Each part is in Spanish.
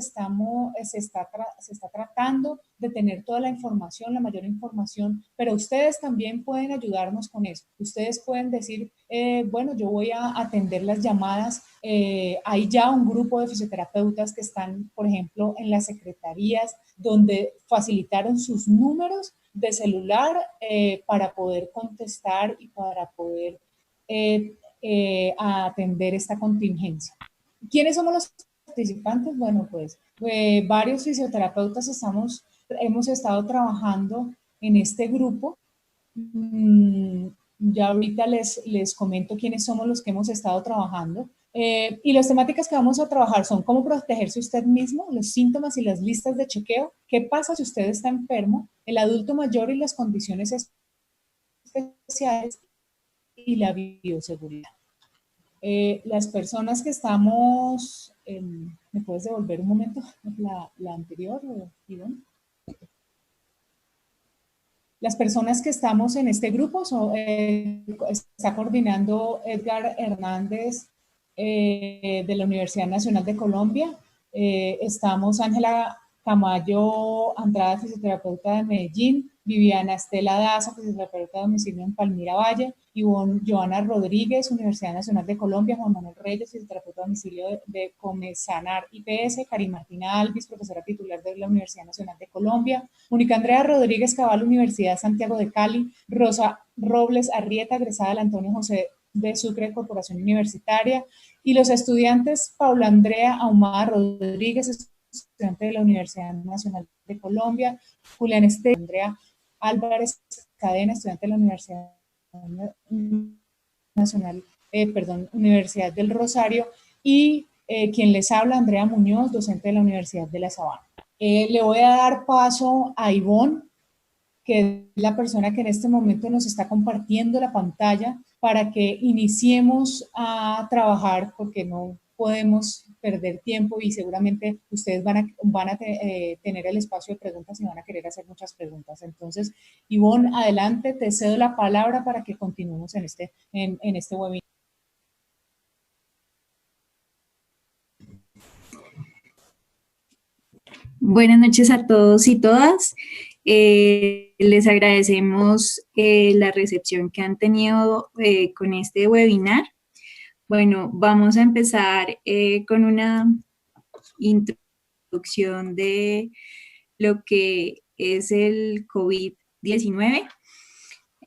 se está tratando de tener toda la información, la mayor información, pero ustedes también pueden ayudarnos con eso. Ustedes pueden decir, bueno, yo voy a atender las llamadas. Hay ya un grupo de fisioterapeutas que están, por ejemplo, en las secretarías, donde facilitaron sus números de celular para poder contestar y para poder atender esta contingencia. ¿Quiénes somos los participantes? Bueno, pues varios fisioterapeutas hemos estado trabajando en este grupo. Ya ahorita les comento quiénes somos los que hemos estado trabajando. Y las temáticas que vamos a trabajar son cómo protegerse usted mismo, los síntomas y las listas de chequeo, qué pasa si usted está enfermo, el adulto mayor y las condiciones especiales y la bioseguridad. Las personas que estamos, ¿me puedes devolver un momento la anterior, Ivonne? Las personas que estamos en este grupo está coordinando Edgar Hernández de la Universidad Nacional de Colombia. Estamos Ángela Camayo Andrada, fisioterapeuta de Medellín, Viviana Estela Daza, fisioterapeuta de domicilio en Palmira Valle, Joana Rodríguez, Universidad Nacional de Colombia, Juan Manuel Reyes, fisioterapeuta de domicilio de Comesanar IPS, Karin Martina Alvis, profesora titular de la Universidad Nacional de Colombia, Mónica Andrea Rodríguez Cabal, Universidad Santiago de Cali, Rosa Robles Arrieta, egresada del Antonio José de Sucre, Corporación Universitaria, y los estudiantes Paula Andrea Ahumada Rodríguez, estudiante de la Universidad Nacional de Colombia, Julián Andrea Álvarez Cadena, estudiante de la Universidad Nacional, Universidad del Rosario, y quien les habla, Andrea Muñoz, docente de la Universidad de La Sabana. Le voy a dar paso a Ivonne, que es la persona que en este momento nos está compartiendo la pantalla para que iniciemos a trabajar, porque no podemos perder tiempo y seguramente ustedes van a tener el espacio de preguntas y van a querer hacer muchas preguntas. Entonces, Ivonne, adelante, te cedo la palabra para que continuemos en este webinar. Buenas noches a todos y todas. Les agradecemos la recepción que han tenido con este webinar. Bueno, vamos a empezar con una introducción de lo que es el COVID-19.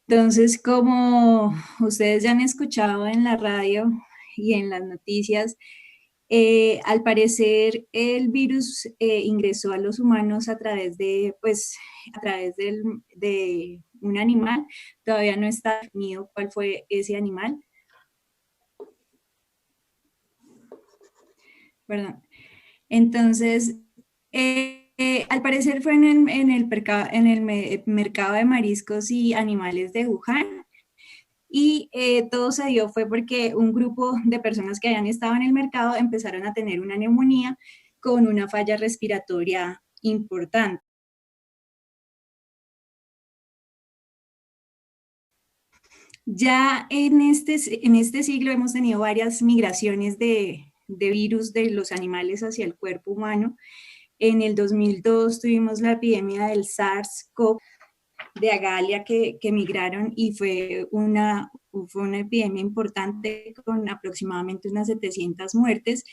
Entonces, como ustedes ya han escuchado en la radio y en las noticias, al parecer el virus ingresó a los humanos a través de un animal. Todavía no está definido cuál fue ese animal. Perdón. Entonces, al parecer fue en el mercado de mariscos y animales de Wuhan. Y todo se dio fue porque un grupo de personas que habían estado en el mercado empezaron a tener una neumonía con una falla respiratoria importante. Ya en este siglo hemos tenido varias migraciones de virus de los animales hacia el cuerpo humano. En el 2002 tuvimos la epidemia del SARS-CoV de Agalia que migraron y fue una epidemia importante con aproximadamente unas 700 muertes.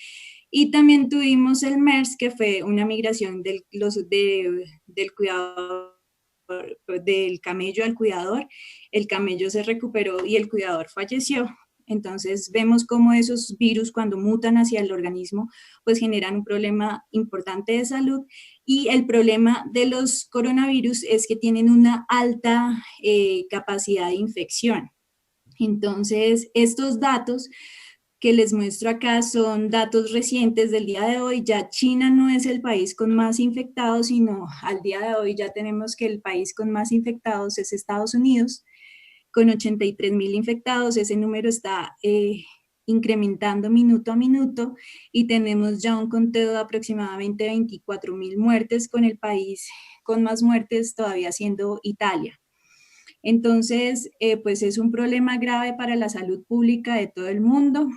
Y también tuvimos el MERS, que fue una migración del cuidador, del camello al cuidador. El camello se recuperó y el cuidador falleció. Entonces vemos cómo esos virus cuando mutan hacia el organismo pues generan un problema importante de salud, y el problema de los coronavirus es que tienen una alta capacidad de infección. Entonces estos datos que les muestro acá son datos recientes del día de hoy. Ya China no es el país con más infectados, sino al día de hoy ya tenemos que el país con más infectados es Estados Unidos, con 83,000 infectados. Ese número está incrementando minuto a minuto y tenemos ya un conteo de aproximadamente 24,000 muertes, con el país con más muertes todavía siendo Italia. Entonces, pues es un problema grave para la salud pública de todo el mundo,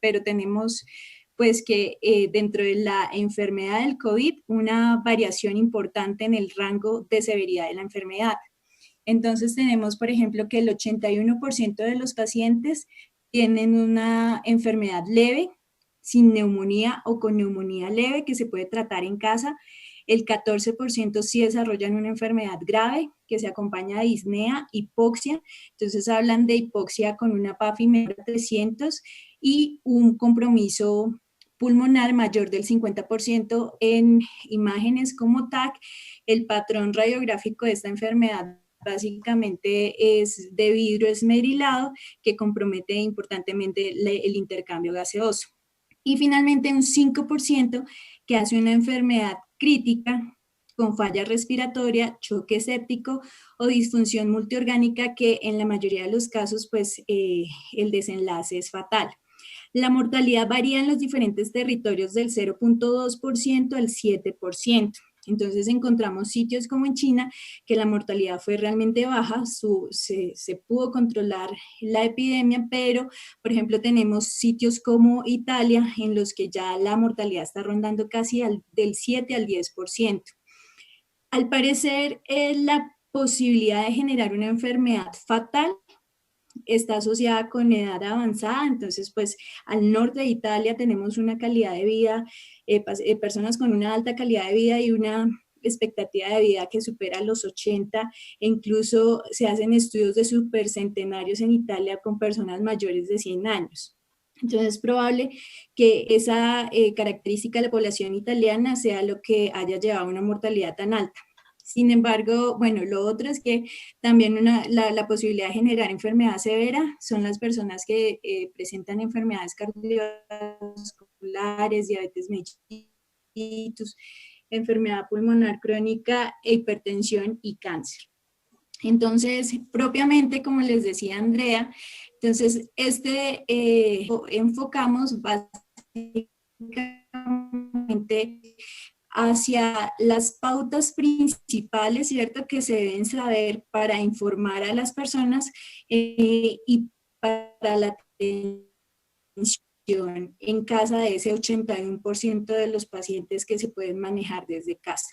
pero tenemos pues que dentro de la enfermedad del COVID, una variación importante en el rango de severidad de la enfermedad. Entonces tenemos, por ejemplo, que el 81% de los pacientes tienen una enfermedad leve, sin neumonía o con neumonía leve, que se puede tratar en casa. El 14% sí desarrollan una enfermedad grave, que se acompaña de disnea, hipoxia. Entonces hablan de hipoxia con una PAFI menor de 300 y un compromiso pulmonar mayor del 50% en imágenes como TAC. El patrón radiográfico de esta enfermedad básicamente es de vidrio esmerilado que compromete importantemente el intercambio gaseoso. Y finalmente un 5% que hace una enfermedad crítica con falla respiratoria, choque séptico o disfunción multiorgánica que en la mayoría de los casos pues el desenlace es fatal. La mortalidad varía en los diferentes territorios del 0.2% al 7%. Entonces encontramos sitios como en China que la mortalidad fue realmente baja, se pudo controlar la epidemia, pero por ejemplo tenemos sitios como Italia en los que ya la mortalidad está rondando casi del 7 al 10%. Al parecer, la posibilidad de generar una enfermedad fatal está asociada con edad avanzada, entonces pues al norte de Italia tenemos una calidad de vida, personas con una alta calidad de vida y una expectativa de vida que supera los 80, e incluso se hacen estudios de supercentenarios en Italia con personas mayores de 100 años. Entonces es probable que esa característica de la población italiana sea lo que haya llevado a una mortalidad tan alta. Sin embargo, bueno, lo otro es que también la posibilidad de generar enfermedad severa son las personas que presentan enfermedades cardiovasculares, diabetes mellitus, enfermedad pulmonar crónica, hipertensión y cáncer. Entonces, propiamente, como les decía Andrea, entonces enfocamos básicamente hacia las pautas principales, ¿cierto?, que se deben saber para informar a las personas y para la atención en casa de ese 81% de los pacientes que se pueden manejar desde casa.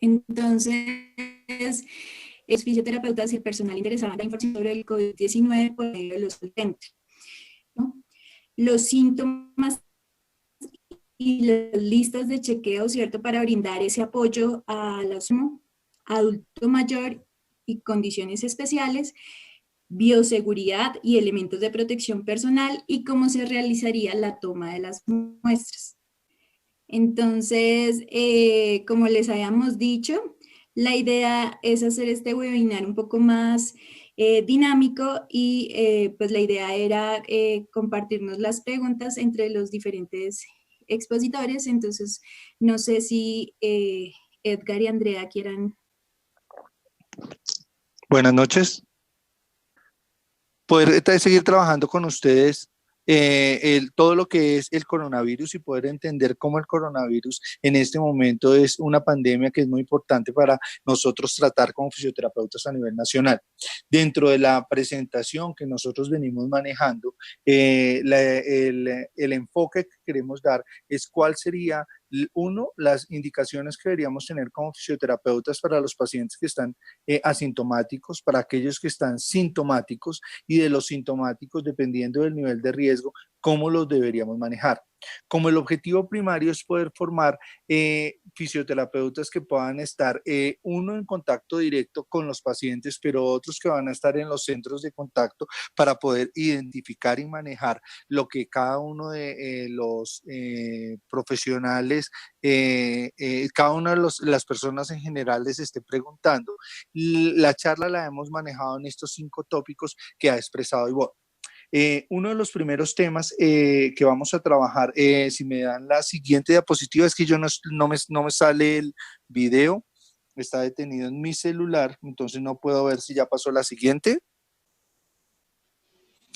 Entonces, los fisioterapeutas y el personal interesado en la información sobre el COVID-19 por medio de los docentes, ¿no? Los síntomas y las listas de chequeo, ¿cierto?, para brindar ese apoyo a los adulto mayor y condiciones especiales, bioseguridad y elementos de protección personal y cómo se realizaría la toma de las muestras. Entonces, como les habíamos dicho, la idea es hacer este webinar un poco más dinámico y pues la idea era compartirnos las preguntas entre los diferentes expositores. Entonces, no sé si Edgar y Andrea quieran. Buenas noches. Poder seguir trabajando con ustedes todo lo que es el coronavirus y poder entender cómo el coronavirus en este momento es una pandemia que es muy importante para nosotros tratar como fisioterapeutas a nivel nacional. Dentro de la presentación que nosotros venimos manejando, el enfoque que queremos dar es cuál sería, uno, las indicaciones que deberíamos tener como fisioterapeutas para los pacientes que están asintomáticos, para aquellos que están sintomáticos y de los sintomáticos, dependiendo del nivel de riesgo, cómo los deberíamos manejar. Como el objetivo primario es poder formar fisioterapeutas que puedan estar, uno en contacto directo con los pacientes, pero otros que van a estar en los centros de contacto para poder identificar y manejar lo que cada uno de los profesionales, cada una de las personas en general les esté preguntando. La charla la hemos manejado en estos 5 tópicos que ha expresado Ivonne. Uno de los primeros temas que vamos a trabajar, si me dan la siguiente diapositiva, es que yo no me sale el video, está detenido en mi celular, entonces no puedo ver si ya pasó la siguiente.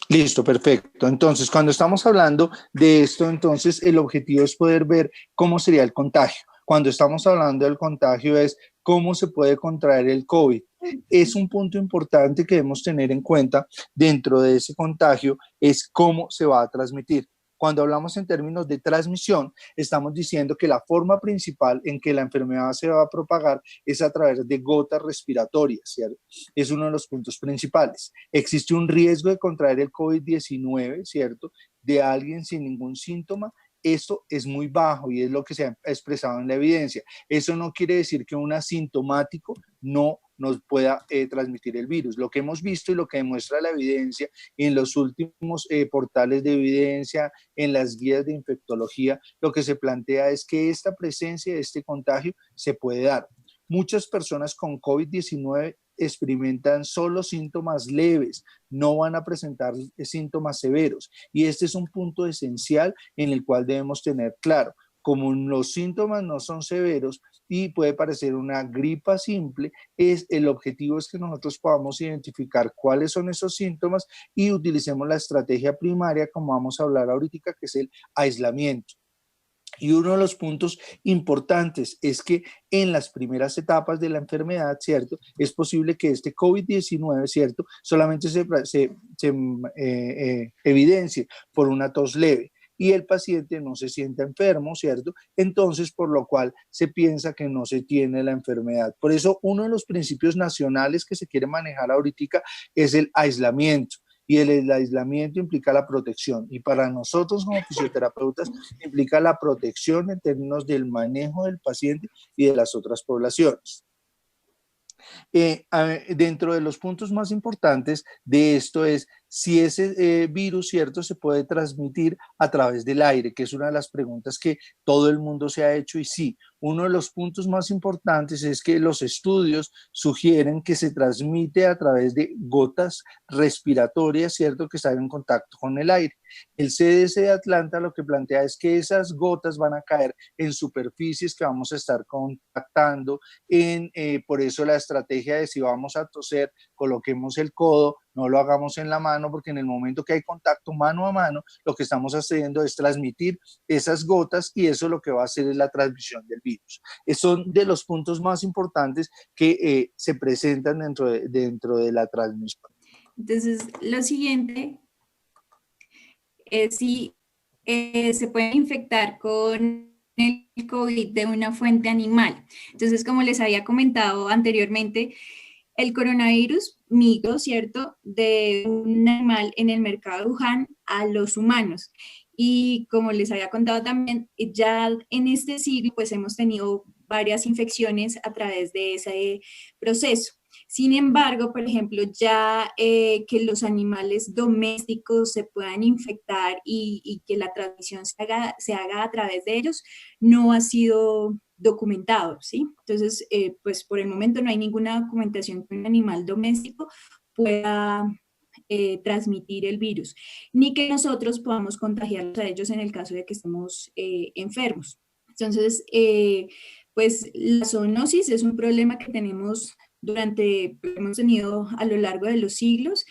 Listo, perfecto. Entonces, cuando estamos hablando de esto, entonces el objetivo es poder ver cómo sería el contagio. Cuando estamos hablando del contagio es cómo se puede contraer el COVID. Es un punto importante que debemos tener en cuenta dentro de ese contagio, es cómo se va a transmitir. Cuando hablamos en términos de transmisión, estamos diciendo que la forma principal en que la enfermedad se va a propagar es a través de gotas respiratorias, ¿cierto? Es uno de los puntos principales. Existe un riesgo de contraer el COVID-19, ¿cierto? De alguien sin ningún síntoma. Esto es muy bajo y es lo que se ha expresado en la evidencia. Eso no quiere decir que un asintomático no nos pueda transmitir el virus. Lo que hemos visto y lo que demuestra la evidencia en los últimos portales de evidencia, en las guías de infectología, lo que se plantea es que esta presencia de este contagio se puede dar. Muchas personas con COVID-19 experimentan solo síntomas leves, no van a presentar síntomas severos. Y este es un punto esencial en el cual debemos tener claro. Como los síntomas no son severos y puede parecer una gripa simple, el objetivo es que nosotros podamos identificar cuáles son esos síntomas y utilicemos la estrategia primaria, como vamos a hablar ahorita, que es el aislamiento. Y uno de los puntos importantes es que en las primeras etapas de la enfermedad, ¿cierto? Es posible que este COVID-19, ¿cierto? Solamente se evidencie por una tos leve y el paciente no se sienta enfermo, ¿cierto? Entonces, por lo cual se piensa que no se tiene la enfermedad. Por eso, uno de los principios nacionales que se quiere manejar ahorita es el aislamiento. Y el aislamiento implica la protección. Y para nosotros como fisioterapeutas implica la protección en términos del manejo del paciente y de las otras poblaciones. Dentro de los puntos más importantes de esto es si ese virus, ¿cierto?, se puede transmitir a través del aire, que es una de las preguntas que todo el mundo se ha hecho y sí. Uno de los puntos más importantes es que los estudios sugieren que se transmite a través de gotas respiratorias, ¿cierto?, que están en contacto con el aire. El CDC de Atlanta lo que plantea es que esas gotas van a caer en superficies que vamos a estar contactando, por eso la estrategia de si vamos a toser, coloquemos el codo, no lo hagamos en la mano, porque en el momento que hay contacto mano a mano, lo que estamos haciendo es transmitir esas gotas y eso lo que va a hacer es la transmisión del virus. Son de los puntos más importantes que se presentan dentro de la transmisión. Entonces, lo siguiente es si se puede infectar con el COVID de una fuente animal. Entonces, como les había comentado anteriormente, el coronavirus migró, ¿cierto?, de un animal en el mercado de Wuhan a los humanos. Y como les había contado también, ya en este siglo pues hemos tenido varias infecciones a través de ese proceso. Sin embargo, por ejemplo, ya que los animales domésticos se puedan infectar y que la transmisión se haga a través de ellos, no ha sido documentado, ¿sí? Entonces, pues por el momento no hay ninguna documentación que un animal doméstico pueda transmitir el virus, ni que nosotros podamos contagiarlos a ellos en el caso de que estemos enfermos. Entonces, pues la zoonosis es un problema que hemos tenido a lo largo de los siglos,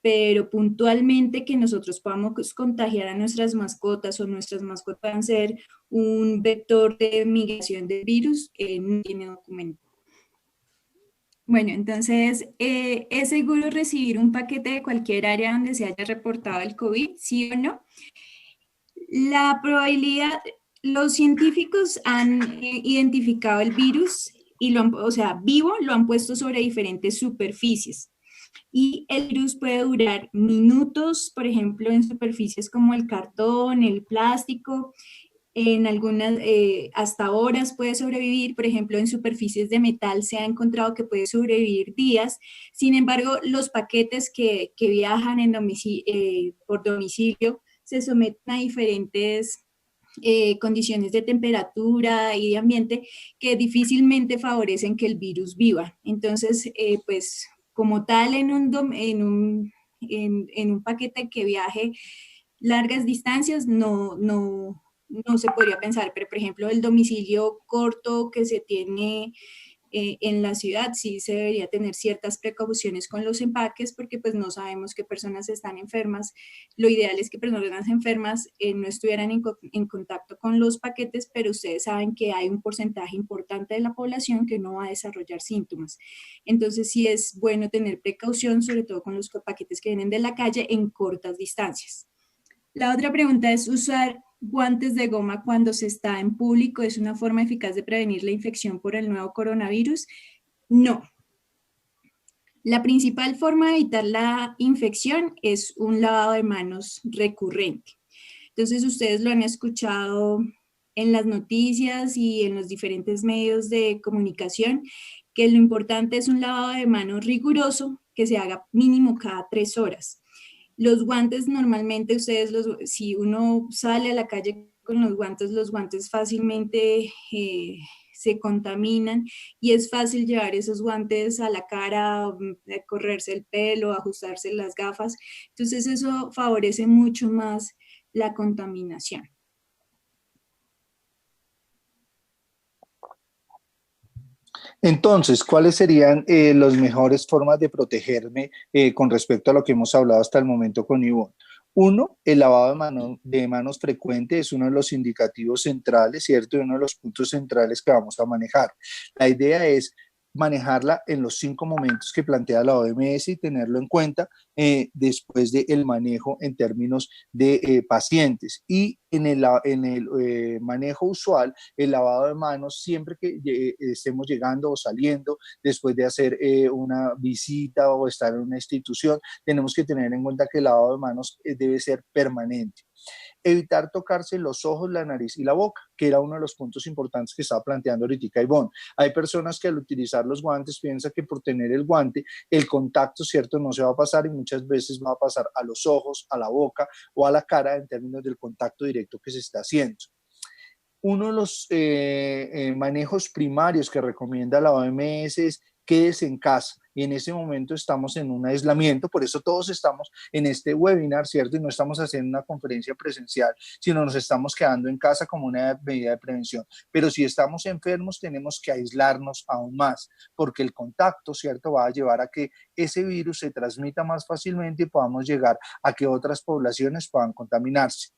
pero puntualmente que nosotros podamos contagiar a nuestras mascotas o nuestras mascotas puedan ser un vector de migración del virus, no tiene documento. Bueno, entonces, ¿es seguro recibir un paquete de cualquier área donde se haya reportado el COVID, sí o no? La probabilidad, los científicos han identificado el virus y vivo, lo han puesto sobre diferentes superficies. Y el virus puede durar minutos, por ejemplo, en superficies como el cartón, el plástico, en algunas, hasta horas puede sobrevivir, por ejemplo, en superficies de metal se ha encontrado que puede sobrevivir días. Sin embargo, los paquetes que viajan por domicilio se someten a diferentes condiciones de temperatura y de ambiente que difícilmente favorecen que el virus viva. Entonces, pues como tal en un paquete que viaje largas distancias no se podría pensar, pero por ejemplo el domicilio corto que se tiene en la ciudad sí se debería tener ciertas precauciones con los empaques porque pues no sabemos qué personas están enfermas. Lo ideal es que personas enfermas no estuvieran en contacto con los paquetes, pero ustedes saben que hay un porcentaje importante de la población que no va a desarrollar síntomas. Entonces sí es bueno tener precaución, sobre todo con los paquetes que vienen de la calle en cortas distancias. La otra pregunta es, ¿usar guantes de goma cuando se está en público es una forma eficaz de prevenir la infección por el nuevo coronavirus? No. La principal forma de evitar la infección es un lavado de manos recurrente. Entonces, ustedes lo han escuchado en las noticias y en los diferentes medios de comunicación, que lo importante es un lavado de manos riguroso que se haga mínimo cada 3 horas. Los guantes normalmente si uno sale a la calle con los guantes fácilmente se contaminan y es fácil llevar esos guantes a la cara, correrse el pelo, ajustarse las gafas. Entonces eso favorece mucho más la contaminación. Entonces, ¿cuáles serían las mejores formas de protegerme con respecto a lo que hemos hablado hasta el momento con Ivonne? Uno, el lavado de manos frecuente es uno de los indicativos centrales, ¿cierto? Y uno de los puntos centrales que vamos a manejar. La idea es manejarla en los 5 momentos que plantea la OMS y tenerlo en cuenta después del manejo en términos de pacientes. Y en el manejo usual, el lavado de manos, siempre que estemos llegando o saliendo, después de hacer una visita o estar en una institución, tenemos que tener en cuenta que el lavado de manos debe ser permanente. Evitar tocarse los ojos, la nariz y la boca, que era uno de los puntos importantes que estaba planteando ahorita Ivonne. Hay personas que al utilizar los guantes piensan que por tener el guante, el contacto, ¿cierto?, no se va a pasar y muchas veces va a pasar a los ojos, a la boca o a la cara en términos del contacto directo que se está haciendo. Uno de los manejos primarios que recomienda la OMS es quédese en casa. Y en ese momento estamos en un aislamiento, por eso todos estamos en este webinar, ¿cierto? Y no estamos haciendo una conferencia presencial, sino nos estamos quedando en casa como una medida de prevención. Pero si estamos enfermos, tenemos que aislarnos aún más, porque el contacto, ¿cierto?, va a llevar a que ese virus se transmita más fácilmente y podamos llegar a que otras poblaciones puedan contaminarse.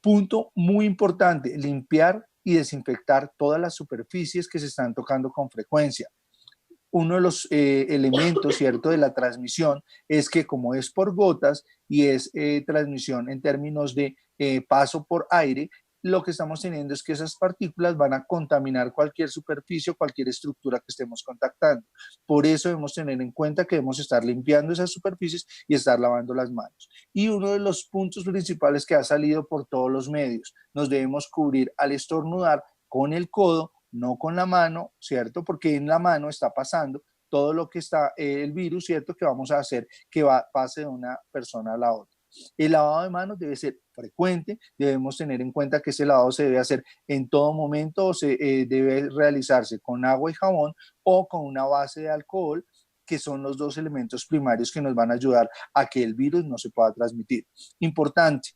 Punto muy importante, limpiar y desinfectar todas las superficies que se están tocando con frecuencia. Uno de los elementos, ¿cierto?, de la transmisión es que como es por gotas y es transmisión en términos de paso por aire, lo que estamos teniendo es que esas partículas van a contaminar cualquier superficie o cualquier estructura que estemos contactando. Por eso debemos tener en cuenta que debemos estar limpiando esas superficies y estar lavando las manos. Y uno de los puntos principales que ha salido por todos los medios, nos debemos cubrir al estornudar con el codo, no con la mano, ¿cierto? Porque en la mano está pasando todo lo que está el virus, ¿cierto? Que vamos a hacer que pase de una persona a la otra. El lavado de manos debe ser frecuente, debemos tener en cuenta que ese lavado se debe hacer en todo momento o debe realizarse con agua y jabón o con una base de alcohol, que son los 2 elementos primarios que nos van a ayudar a que el virus no se pueda transmitir. Importante,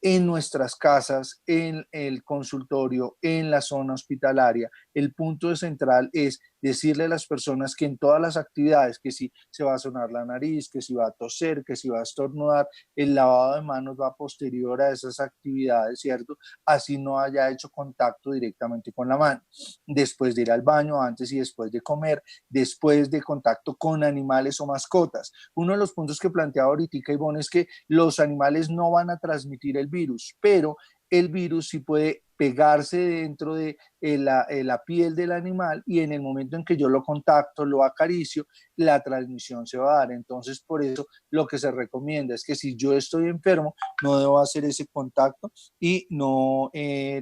en nuestras casas, en el consultorio, en la zona hospitalaria, el punto central es decirle a las personas que en todas las actividades, que si se va a sonar la nariz, que si va a toser, que si va a estornudar, el lavado de manos va posterior a esas actividades, ¿cierto? Así no haya hecho contacto directamente con la mano. Después de ir al baño, antes y después de comer, después de contacto con animales o mascotas. Uno de los puntos que planteaba ahorita Ivonne es que los animales no van a transmitir el virus, pero el virus sí puede pegarse dentro de la piel del animal y en el momento en que yo lo contacto, lo acaricio, la transmisión se va a dar. Entonces, por eso lo que se recomienda es que si yo estoy enfermo, no debo hacer ese contacto y no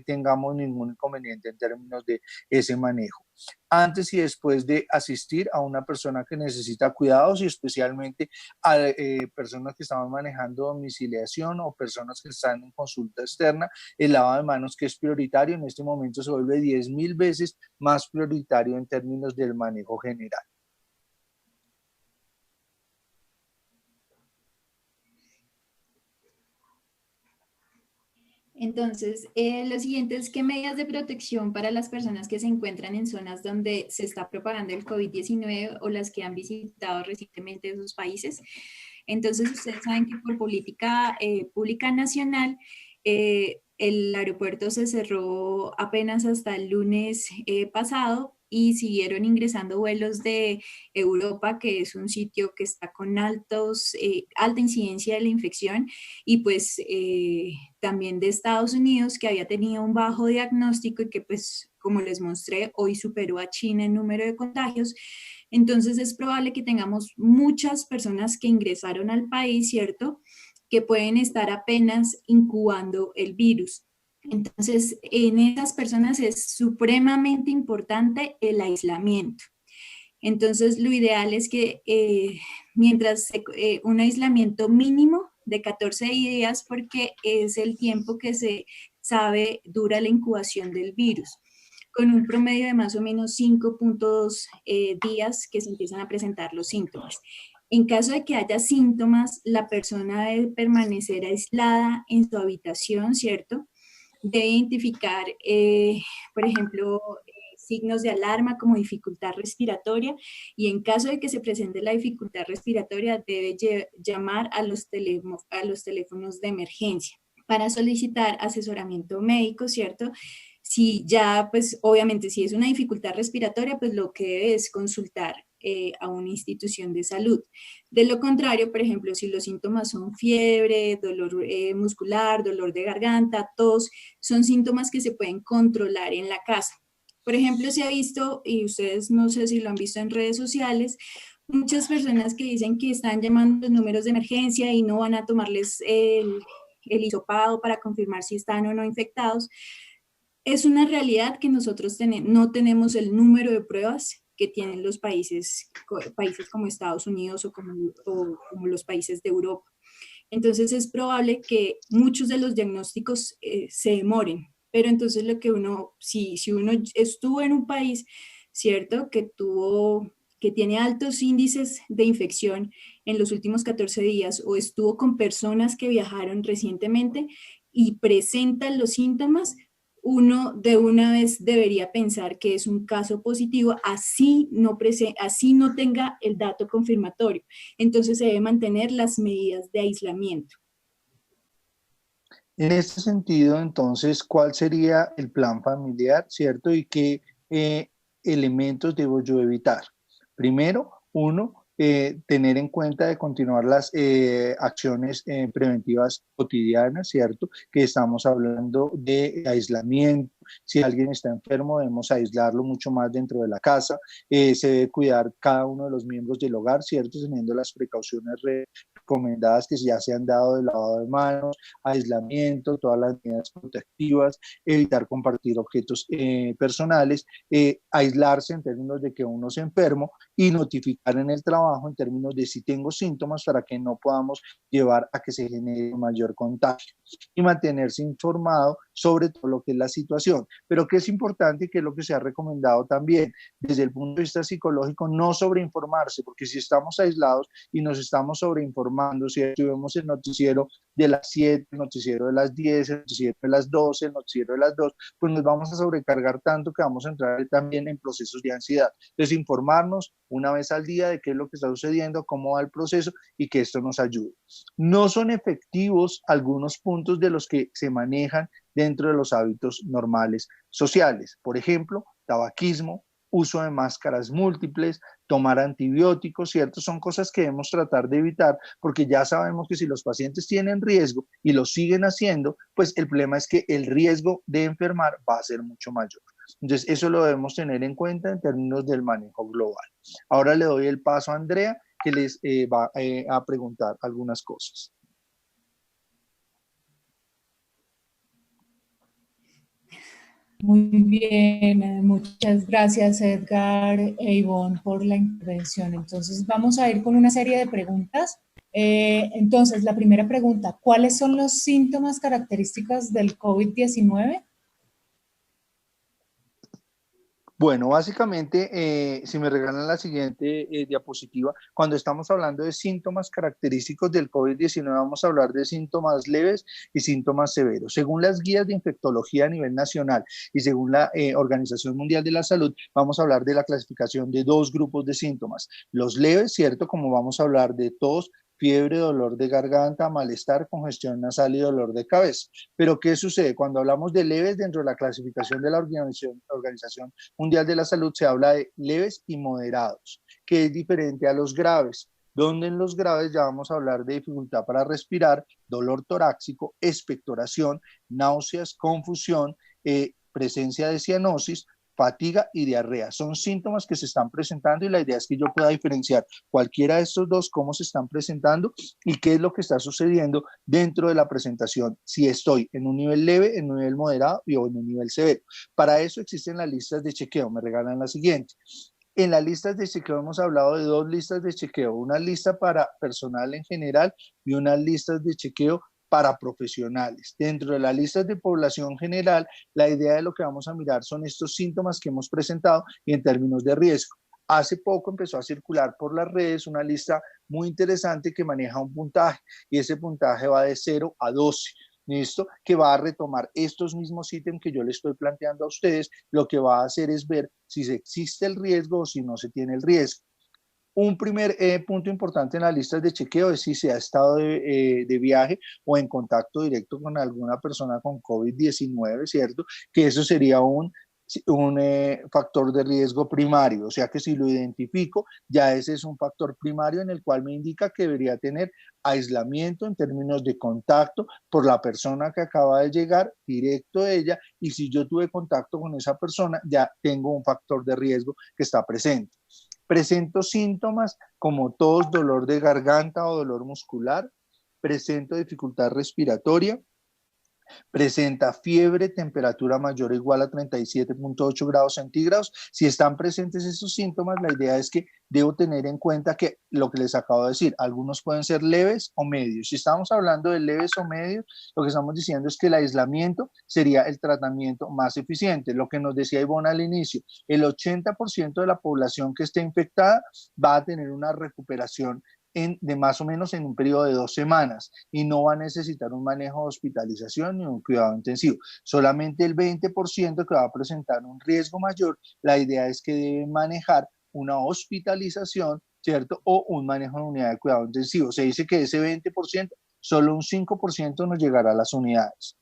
tengamos ningún inconveniente en términos de ese manejo. Antes y después de asistir a una persona que necesita cuidados y especialmente a personas que están manejando domiciliación o personas que están en consulta externa, el lavado de manos, que es prioritario, en este momento se vuelve 10.000 veces más prioritario en términos del manejo general. Entonces, lo siguiente es qué medidas de protección para las personas que se encuentran en zonas donde se está propagando el COVID-19 o las que han visitado recientemente esos países. Entonces, ustedes saben que por política pública nacional, el aeropuerto se cerró apenas hasta el lunes pasado y siguieron ingresando vuelos de Europa, que es un sitio que está con alta incidencia de la infección, y pues también de Estados Unidos, que había tenido un bajo diagnóstico y que pues, como les mostré, hoy superó a China en número de contagios. Entonces es probable que tengamos muchas personas que ingresaron al país, ¿cierto?, que pueden estar apenas incubando el virus. Entonces, en estas personas es supremamente importante el aislamiento. Entonces, lo ideal es que un aislamiento mínimo de 14 días, porque es el tiempo que se sabe dura la incubación del virus, con un promedio de más o menos 5.2 días que se empiezan a presentar los síntomas. En caso de que haya síntomas, la persona debe permanecer aislada en su habitación, ¿cierto? Debe identificar, por ejemplo, signos de alarma como dificultad respiratoria, y en caso de que se presente la dificultad respiratoria debe llamar a los teléfonos de emergencia para solicitar asesoramiento médico, ¿cierto? Si ya, pues obviamente si es una dificultad respiratoria, pues lo que debe es consultar a una institución de salud. De lo contrario, por ejemplo, si los síntomas son fiebre, dolor muscular, dolor de garganta, tos, son síntomas que se pueden controlar en la casa. Por ejemplo, se ha visto, y ustedes no sé si lo han visto en redes sociales, muchas personas que dicen que están llamando los números de emergencia y no van a tomarles el hisopado para confirmar si están o no infectados. Es una realidad que nosotros no tenemos el número de pruebas que tienen los países como Estados Unidos o como los países de Europa. Entonces es probable que muchos de los diagnósticos se demoren, pero entonces si uno estuvo en un país, ¿cierto?, que tiene altos índices de infección en los últimos 14 días o estuvo con personas que viajaron recientemente y presentan los síntomas, uno de una vez debería pensar que es un caso positivo, así no tenga el dato confirmatorio. Entonces se debe mantener las medidas de aislamiento. En este sentido, entonces, ¿cuál sería el plan familiar, cierto? ¿Y qué elementos debo yo evitar? Primero, tener en cuenta de continuar las acciones preventivas cotidianas, ¿cierto? Que estamos hablando de aislamiento. Si alguien está enfermo, debemos aislarlo mucho más dentro de la casa. Se debe cuidar cada uno de los miembros del hogar, ¿cierto? Teniendo las precauciones recomendadas que ya se han dado de lavado de manos, aislamiento, todas las medidas protectivas, evitar compartir objetos personales, aislarse en términos de que uno se enfermo y notificar en el trabajo en términos de si tengo síntomas para que no podamos llevar a que se genere mayor contagio, y mantenerse informado sobre todo lo que es la situación. Pero que es importante y que es lo que se ha recomendado también desde el punto de vista psicológico, no sobreinformarse, porque si estamos aislados y nos estamos sobreinformando, si vemos el noticiero de las 7, el noticiero de las 10, el noticiero de las 12, el noticiero de las 2, pues nos vamos a sobrecargar tanto que vamos a entrar también en procesos de ansiedad. Entonces, informarnos una vez al día de qué es lo que está sucediendo, cómo va el proceso y que esto nos ayude. No son efectivos algunos puntos de los que se manejan dentro de los hábitos normales sociales. Por ejemplo, tabaquismo, uso de máscaras múltiples, tomar antibióticos, ¿cierto? Son cosas que debemos tratar de evitar porque ya sabemos que si los pacientes tienen riesgo y lo siguen haciendo, pues el problema es que el riesgo de enfermar va a ser mucho mayor. Entonces, eso lo debemos tener en cuenta en términos del manejo global. Ahora le doy el paso a Andrea, que les va a preguntar algunas cosas. Muy bien, muchas gracias Edgar e Ivonne por la intervención. Entonces vamos a ir con una serie de preguntas. Entonces, la primera pregunta, ¿cuáles son los síntomas característicos del COVID-19? Bueno, básicamente, si me regalan la siguiente diapositiva, cuando estamos hablando de síntomas característicos del COVID-19, vamos a hablar de síntomas leves y síntomas severos. Según las guías de infectología a nivel nacional y según la Organización Mundial de la Salud, vamos a hablar de la clasificación de dos grupos de síntomas. Los leves, ¿cierto? Como vamos a hablar de tos, fiebre, dolor de garganta, malestar, congestión nasal y dolor de cabeza. Pero ¿qué sucede? Cuando hablamos de leves dentro de la clasificación de la Organización Mundial de la Salud, se habla de leves y moderados, que es diferente a los graves, donde en los graves ya vamos a hablar de dificultad para respirar, dolor torácico, expectoración, náuseas, confusión, presencia de cianosis, fatiga y diarrea. Son síntomas que se están presentando y la idea es que yo pueda diferenciar cualquiera de estos dos, cómo se están presentando y qué es lo que está sucediendo dentro de la presentación, si estoy en un nivel leve, en un nivel moderado o en un nivel severo. Para eso existen las listas de chequeo, me regalan la siguiente. En las listas de chequeo hemos hablado de dos listas de chequeo, una lista para personal en general y unas listas de chequeo para profesionales. Dentro de las listas de población general, la idea de lo que vamos a mirar son estos síntomas que hemos presentado y en términos de riesgo. Hace poco empezó a circular por las redes una lista muy interesante que maneja un puntaje y ese puntaje va de 0 a 12. ¿Listo? Que va a retomar estos mismos ítems que yo le estoy planteando a ustedes. Lo que va a hacer es ver si existe el riesgo o si no se tiene el riesgo. Un primer punto importante en las listas de chequeo es si se ha estado de viaje o en contacto directo con alguna persona con COVID-19, ¿cierto? Que eso sería un factor de riesgo primario, o sea que si lo identifico, ya ese es un factor primario en el cual me indica que debería tener aislamiento en términos de contacto por la persona que acaba de llegar, directo de ella, y si yo tuve contacto con esa persona, ya tengo un factor de riesgo que está presente. Presento síntomas como tos, dolor de garganta o dolor muscular, presento dificultad respiratoria, presenta fiebre, temperatura mayor o igual a 37.8 grados centígrados. Si están presentes esos síntomas, la idea es que debo tener en cuenta que lo que les acabo de decir, algunos pueden ser leves o medios. Si estamos hablando de leves o medios, lo que estamos diciendo es que el aislamiento sería el tratamiento más eficiente. Lo que nos decía Ivonne al inicio, el 80% de la población que esté infectada va a tener una recuperación de más o menos en un periodo de 2 semanas y no va a necesitar un manejo de hospitalización ni un cuidado intensivo. Solamente el 20% que va a presentar un riesgo mayor, la idea es que deben manejar una hospitalización, ¿cierto? O un manejo en unidad de cuidado intensivo. Se dice que de ese 20%, solo un 5% nos llegará a las unidades.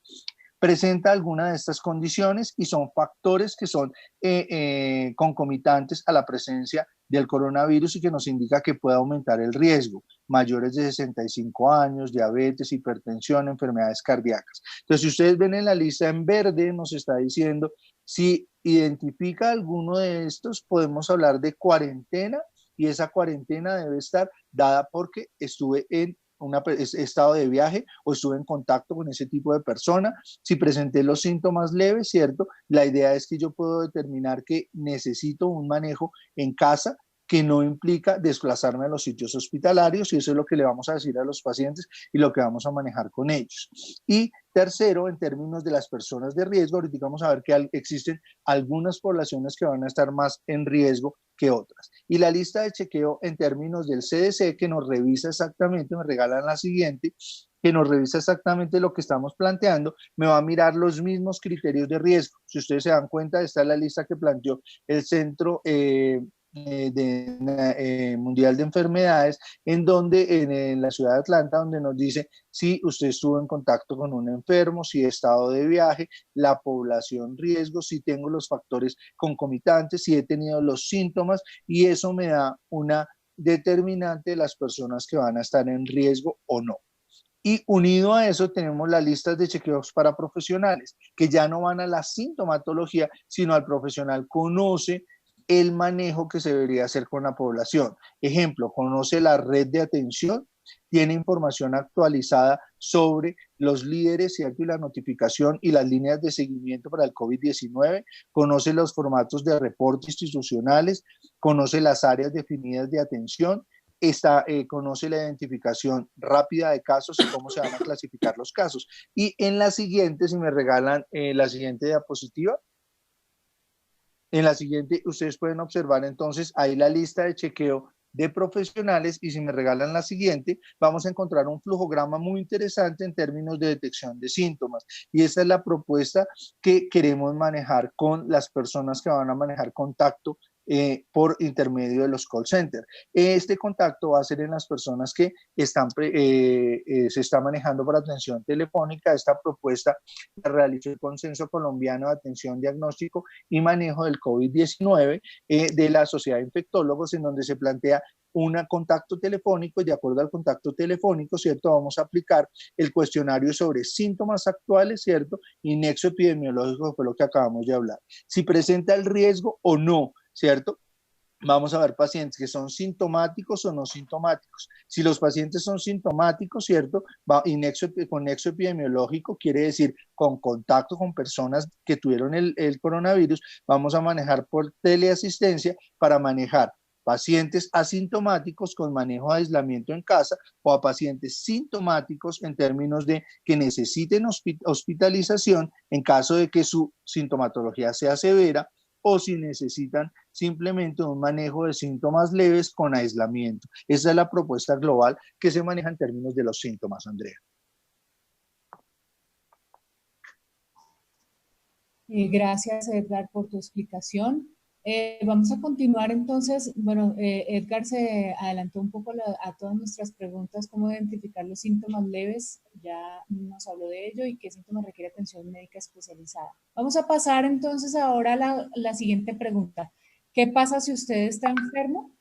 Presenta alguna de estas condiciones y son factores que son concomitantes a la presencia del coronavirus y que nos indica que puede aumentar el riesgo. Mayores de 65 años, diabetes, hipertensión, enfermedades cardíacas. Entonces, si ustedes ven en la lista en verde, nos está diciendo si identifica alguno de estos, podemos hablar de cuarentena y esa cuarentena debe estar dada porque estuve en estado de viaje o estuve en contacto con ese tipo de persona. Si presenté los síntomas leves, ¿cierto? La idea es que yo puedo determinar que necesito un manejo en casa que no implica desplazarme a los sitios hospitalarios y eso es lo que le vamos a decir a los pacientes y lo que vamos a manejar con ellos. Y tercero, en términos de las personas de riesgo, ahorita vamos a ver que existen algunas poblaciones que van a estar más en riesgo que otras. Y la lista de chequeo en términos del CDC que nos revisa exactamente, me regalan la siguiente, que nos revisa exactamente lo que estamos planteando, me va a mirar los mismos criterios de riesgo. Si ustedes se dan cuenta, esta es la lista que planteó el Centro Mundial de Enfermedades, en donde en la ciudad de Atlanta, donde nos dice si usted estuvo en contacto con un enfermo, si he estado de viaje, la población riesgo, si tengo los factores concomitantes, si he tenido los síntomas, y eso me da una determinante de las personas que van a estar en riesgo o no. Y unido a eso tenemos las listas de chequeos para profesionales, que ya no van a la sintomatología, sino al profesional conoce el manejo que se debería hacer con la población. Ejemplo, conoce la red de atención, tiene información actualizada sobre los líderes, ¿cierto? Y la notificación y las líneas de seguimiento para el COVID-19, conoce los formatos de reporte institucionales, conoce las áreas definidas de atención, conoce la identificación rápida de casos y cómo se van a clasificar los casos. Y en la siguiente, si me regalan la siguiente diapositiva, En la siguiente, ustedes pueden observar entonces ahí la lista de chequeo de profesionales, y si me regalan la siguiente, vamos a encontrar un flujograma muy interesante en términos de detección de síntomas. Y esa es la propuesta que queremos manejar con las personas que van a manejar contacto por intermedio de los call centers. Este contacto va a ser en las personas que se está manejando por atención telefónica. Esta propuesta la realizó el Consenso Colombiano de Atención, Diagnóstico y Manejo del COVID-19 de la Sociedad de Infectólogos, en donde se plantea un contacto telefónico, y de acuerdo al contacto telefónico, ¿cierto? Vamos a aplicar el cuestionario sobre síntomas actuales, ¿cierto? Y nexo epidemiológico, fue lo que acabamos de hablar. Si presenta el riesgo o no, ¿cierto? Vamos a ver pacientes que son sintomáticos o no sintomáticos. Si los pacientes son sintomáticos, ¿cierto? Con nexo epidemiológico, quiere decir con contacto con personas que tuvieron el coronavirus, vamos a manejar por teleasistencia para manejar pacientes asintomáticos con manejo de aislamiento en casa, o a pacientes sintomáticos en términos de que necesiten hospitalización en caso de que su sintomatología sea severa, o si necesitan simplemente un manejo de síntomas leves con aislamiento. Esa es la propuesta global que se maneja en términos de los síntomas, Andrea. Gracias, Edgar, por tu explicación. Vamos a continuar entonces. Bueno, Edgar se adelantó un poco a todas nuestras preguntas, cómo identificar los síntomas leves, ya nos habló de ello, y qué síntomas requiere atención médica especializada. Vamos a pasar entonces ahora a la siguiente pregunta. ¿Qué pasa si usted está enfermo?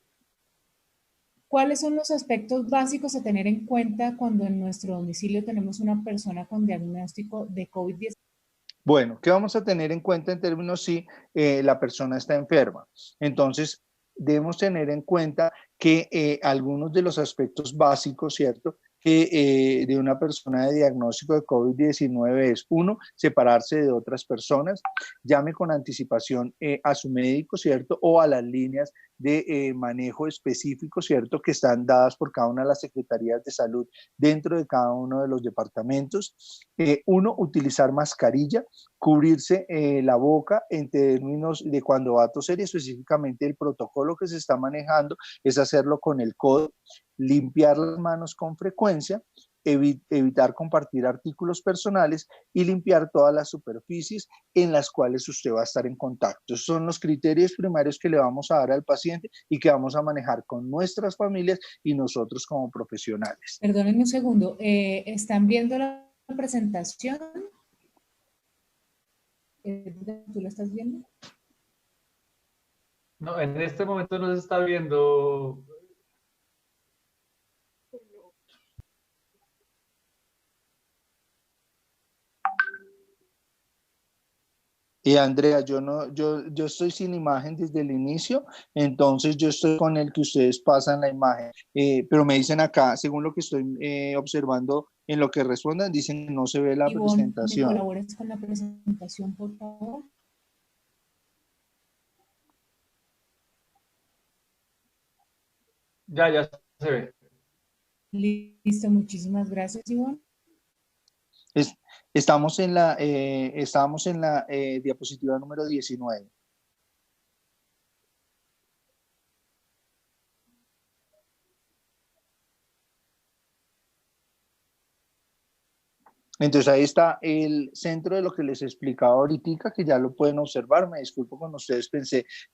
¿Cuáles son los aspectos básicos a tener en cuenta cuando en nuestro domicilio tenemos una persona con diagnóstico de COVID-19? Bueno, ¿qué vamos a tener en cuenta en términos si la persona está enferma? Entonces, debemos tener en cuenta que algunos de los aspectos básicos, ¿cierto?, que de una persona de diagnóstico de COVID-19 es: uno, separarse de otras personas, llame con anticipación a su médico, ¿cierto?, o a las líneas de manejo específico, ¿cierto?, que están dadas por cada una de las secretarías de salud dentro de cada uno de los departamentos. Uno, utilizar mascarilla, cubrirse la boca en términos de cuando va a toser, y específicamente el protocolo que se está manejando es hacerlo con el codo, limpiar las manos con frecuencia, evitar compartir artículos personales y limpiar todas las superficies en las cuales usted va a estar en contacto. Esos son los criterios primarios que le vamos a dar al paciente y que vamos a manejar con nuestras familias y nosotros como profesionales. Perdónenme un segundo, ¿están viendo la presentación? ¿Tú la estás viendo? No, en este momento no se está viendo. Y Andrea, yo estoy sin imagen desde el inicio, entonces yo estoy con el que ustedes pasan la imagen. Pero me dicen acá, según lo que estoy observando en lo que respondan, dicen que no se ve la presentación. ¿Me colaboras con la presentación, por favor? Ya se ve. Listo, muchísimas gracias, Ivonne. Estamos en la diapositiva número 19. Entonces ahí está el centro de lo que les explicaba ahorita, que ya lo pueden observar. Me disculpo con ustedes,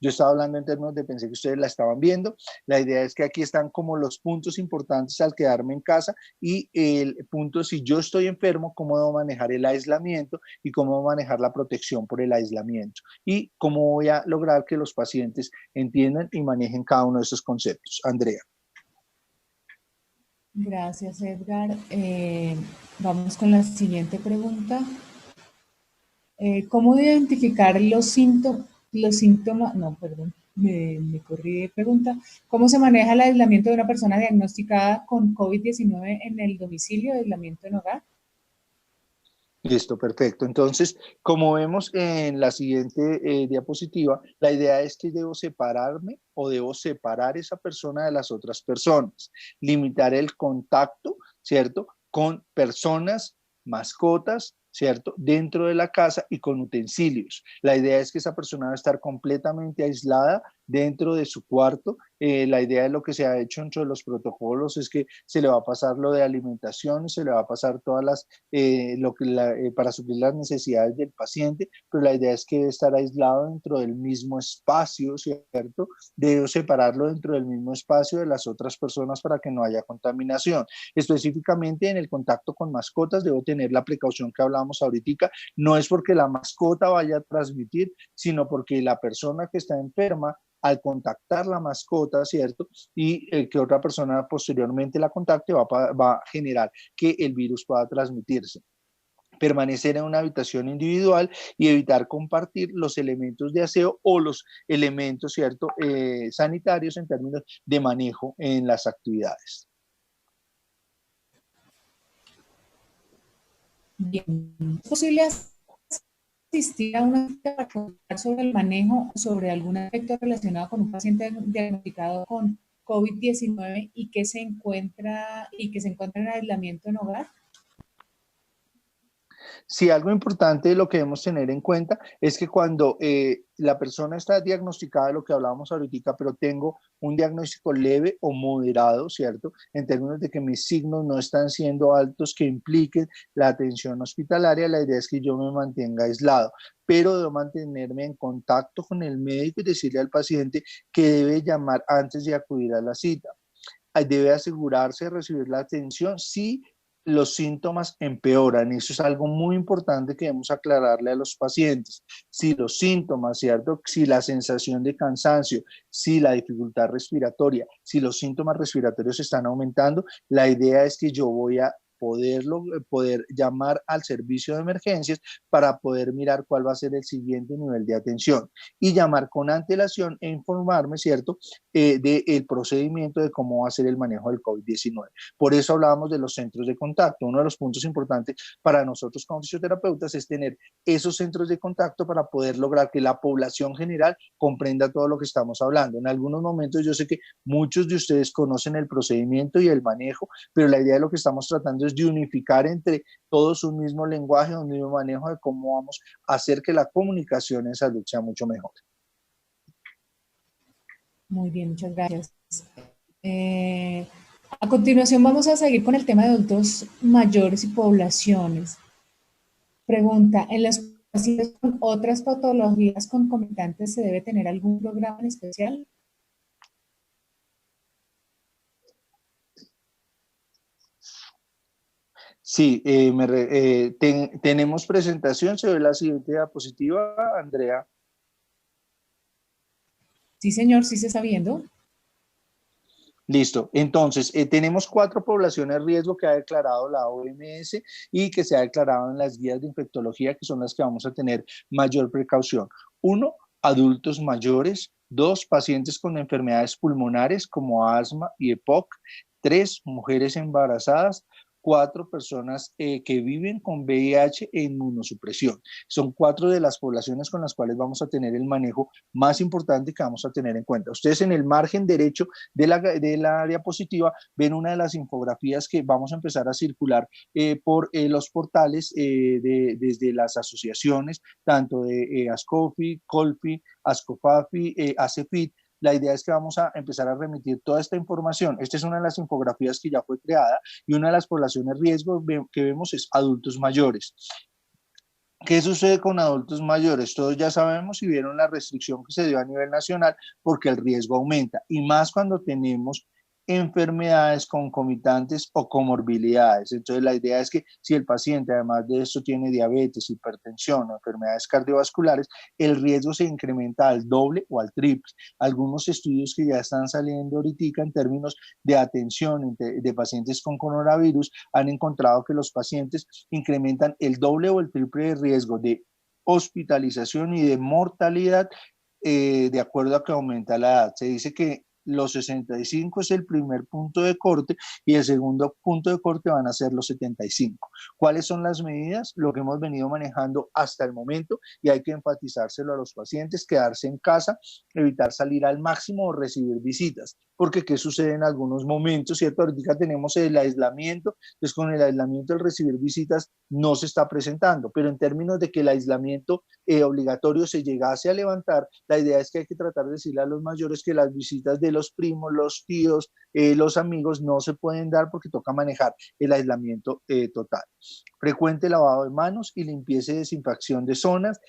yo estaba hablando en términos de pensé que ustedes la estaban viendo. La idea es que aquí están como los puntos importantes al quedarme en casa, y el punto, si yo estoy enfermo, cómo debo manejar el aislamiento y cómo debo manejar la protección por el aislamiento, y cómo voy a lograr que los pacientes entiendan y manejen cada uno de esos conceptos. Andrea. Gracias, Edgar. Vamos con la siguiente pregunta. ¿Cómo identificar los síntomas? No, perdón, me corrí de pregunta. ¿Cómo se maneja el aislamiento de una persona diagnosticada con COVID-19 en el domicilio de aislamiento en hogar? Listo, perfecto. Entonces, como vemos en la siguiente diapositiva, la idea es que debo separarme o debo separar esa persona de las otras personas, limitar el contacto, ¿cierto?, con personas, mascotas ¿cierto? Dentro de la casa y con utensilios. La idea es que esa persona va a estar completamente aislada dentro de su cuarto. La idea de lo que se ha hecho dentro de los protocolos es que se le va a pasar lo de alimentación, se le va a pasar todas las, para suplir las necesidades del paciente, pero la idea es que debe estar aislado dentro del mismo espacio, ¿cierto? Debe separarlo dentro del mismo espacio de las otras personas para que no haya contaminación. Específicamente en el contacto con mascotas, debo tener la precaución que hablábamos ahorita, no es porque la mascota vaya a transmitir, sino porque la persona que está enferma, al contactar la mascota, ¿cierto? Y que otra persona posteriormente la contacte, va a generar que el virus pueda transmitirse. Permanecer en una habitación individual y evitar compartir los elementos de aseo o los elementos, ¿cierto? Sanitarios en términos de manejo en las actividades. Bien, ¿es posible asistir a una cita para conversar sobre el manejo, sobre algún aspecto relacionado con un paciente diagnosticado con COVID-19 y que se encuentra en aislamiento en hogar? Sí, algo importante de lo que debemos tener en cuenta es que cuando la persona está diagnosticada, de lo que hablábamos ahorita, pero tengo un diagnóstico leve o moderado, ¿cierto? En términos de que mis signos no están siendo altos que impliquen la atención hospitalaria, la idea es que yo me mantenga aislado, pero debo mantenerme en contacto con el médico y decirle al paciente que debe llamar antes de acudir a la cita. Debe asegurarse de recibir la atención si los síntomas empeoran. Eso es algo muy importante que debemos aclararle a los pacientes. Si los síntomas, ¿cierto? Si la sensación de cansancio, si la dificultad respiratoria, si los síntomas respiratorios están aumentando, la idea es que yo voy a poder llamar al servicio de emergencias para poder mirar cuál va a ser el siguiente nivel de atención y llamar con antelación e informarme, ¿cierto?, del procedimiento de cómo va a ser el manejo del COVID-19. Por eso hablábamos de los centros de contacto. Uno de los puntos importantes para nosotros como fisioterapeutas es tener esos centros de contacto para poder lograr que la población general comprenda todo lo que estamos hablando. En algunos momentos yo sé que muchos de ustedes conocen el procedimiento y el manejo, pero la idea de lo que estamos tratando es de unificar entre todos un mismo lenguaje, un mismo manejo de cómo vamos a hacer que la comunicación en salud sea mucho mejor. Muy bien, muchas gracias. A continuación vamos a seguir con el tema de adultos mayores y poblaciones. Pregunta, ¿en los pacientes con otras patologías concomitantes se debe tener algún programa en especial? Sí, tenemos presentación. Se ve la siguiente diapositiva, Andrea. Sí, señor, sí se está viendo. Listo. Entonces, tenemos 4 poblaciones de riesgo que ha declarado la OMS y que se ha declarado en las guías de infectología, que son las que vamos a tener mayor precaución. 1, adultos mayores. 2, pacientes con enfermedades pulmonares como asma y EPOC. 3, mujeres embarazadas. 4, personas que viven con VIH e inmunosupresión. Son 4 de las poblaciones con las cuales vamos a tener el manejo más importante que vamos a tener en cuenta. Ustedes en el margen derecho de la diapositiva ven una de las infografías que vamos a empezar a circular por los portales desde las asociaciones, tanto de ASCOFI, COLFI, ASCOFAFI, ACEFIT. La idea es que vamos a empezar a remitir toda esta información. Esta es una de las infografías que ya fue creada y una de las poblaciones riesgo que vemos es adultos mayores. ¿Qué sucede con adultos mayores? Todos ya sabemos y vieron la restricción que se dio a nivel nacional porque el riesgo aumenta y más cuando tenemos enfermedades concomitantes o comorbilidades. Entonces la idea es que si el paciente además de esto tiene diabetes, hipertensión o enfermedades cardiovasculares, el riesgo se incrementa al doble o al triple. Algunos estudios que ya están saliendo ahorita en términos de atención de pacientes con coronavirus han encontrado que los pacientes incrementan el doble o el triple de riesgo de hospitalización y de mortalidad de acuerdo a que aumenta la edad. Se dice que los 65 es el primer punto de corte y el segundo punto de corte van a ser los 75. ¿Cuáles son las medidas? Lo que hemos venido manejando hasta el momento y hay que enfatizárselo a los pacientes, quedarse en casa, evitar salir al máximo o recibir visitas, porque ¿qué sucede en algunos momentos? ¿Cierto? Ahorita tenemos el aislamiento, entonces con el aislamiento el recibir visitas no se está presentando, pero en términos de que el aislamiento obligatorio se llegase a levantar, la idea es que hay que tratar de decirle a los mayores que las visitas de los primos, los tíos, los amigos no se pueden dar porque toca manejar el aislamiento total. Frecuente lavado de manos y limpieza y desinfección de zonas,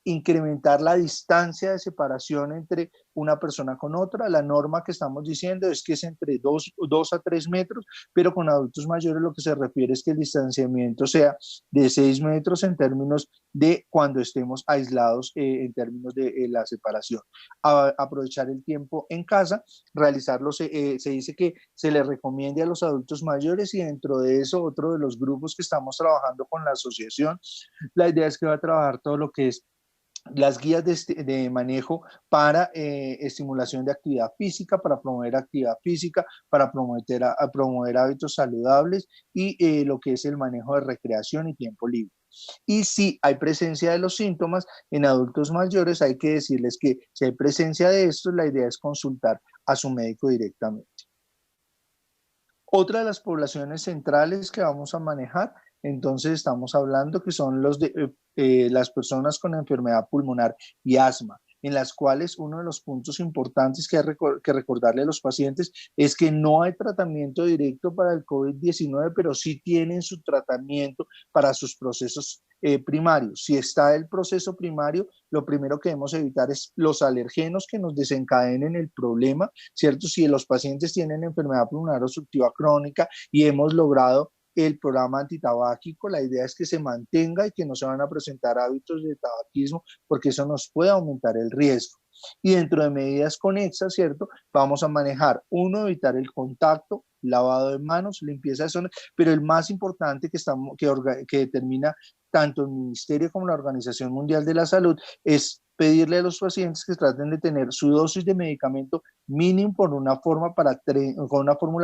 incrementar la distancia de separación entre una persona con otra. La norma que estamos diciendo es que es entre 2 a 3 metros, pero con adultos mayores lo que se refiere es que el distanciamiento sea de 6 metros en términos de cuando estemos aislados en términos de la separación. Aprovechar el tiempo en casa, realizarlo, se dice que se le recomiende a los adultos mayores y dentro de eso otro de los grupos que estamos trabajando con la asociación, la idea es que va a trabajar todo lo que es las guías de manejo para estimulación de actividad física, para promover actividad física, para promover hábitos saludables y lo que es el manejo de recreación y tiempo libre. Y si hay presencia de los síntomas en adultos mayores, hay que decirles que si hay presencia de estos, la idea es consultar a su médico directamente. Otra de las poblaciones centrales que vamos a manejar, entonces estamos hablando que son las personas con enfermedad pulmonar y asma, en las cuales uno de los puntos importantes que hay que recordarle a los pacientes es que no hay tratamiento directo para el COVID-19, pero sí tienen su tratamiento para sus procesos primarios. Si está el proceso primario, lo primero que debemos evitar es los alergenos que nos desencadenen el problema, ¿cierto? Si los pacientes tienen enfermedad pulmonar obstructiva crónica y hemos logrado el programa antitabáquico, la idea es que se mantenga y que no se van a presentar hábitos de tabaquismo porque eso nos puede aumentar el riesgo. Y dentro de medidas conexas, ¿cierto? Vamos a manejar, uno, evitar el contacto, lavado de manos, limpieza de zonas, pero el más importante que determina tanto el Ministerio como la Organización Mundial de la Salud es pedirle a los pacientes que traten de tener su dosis de medicamento mínimo con una fórmula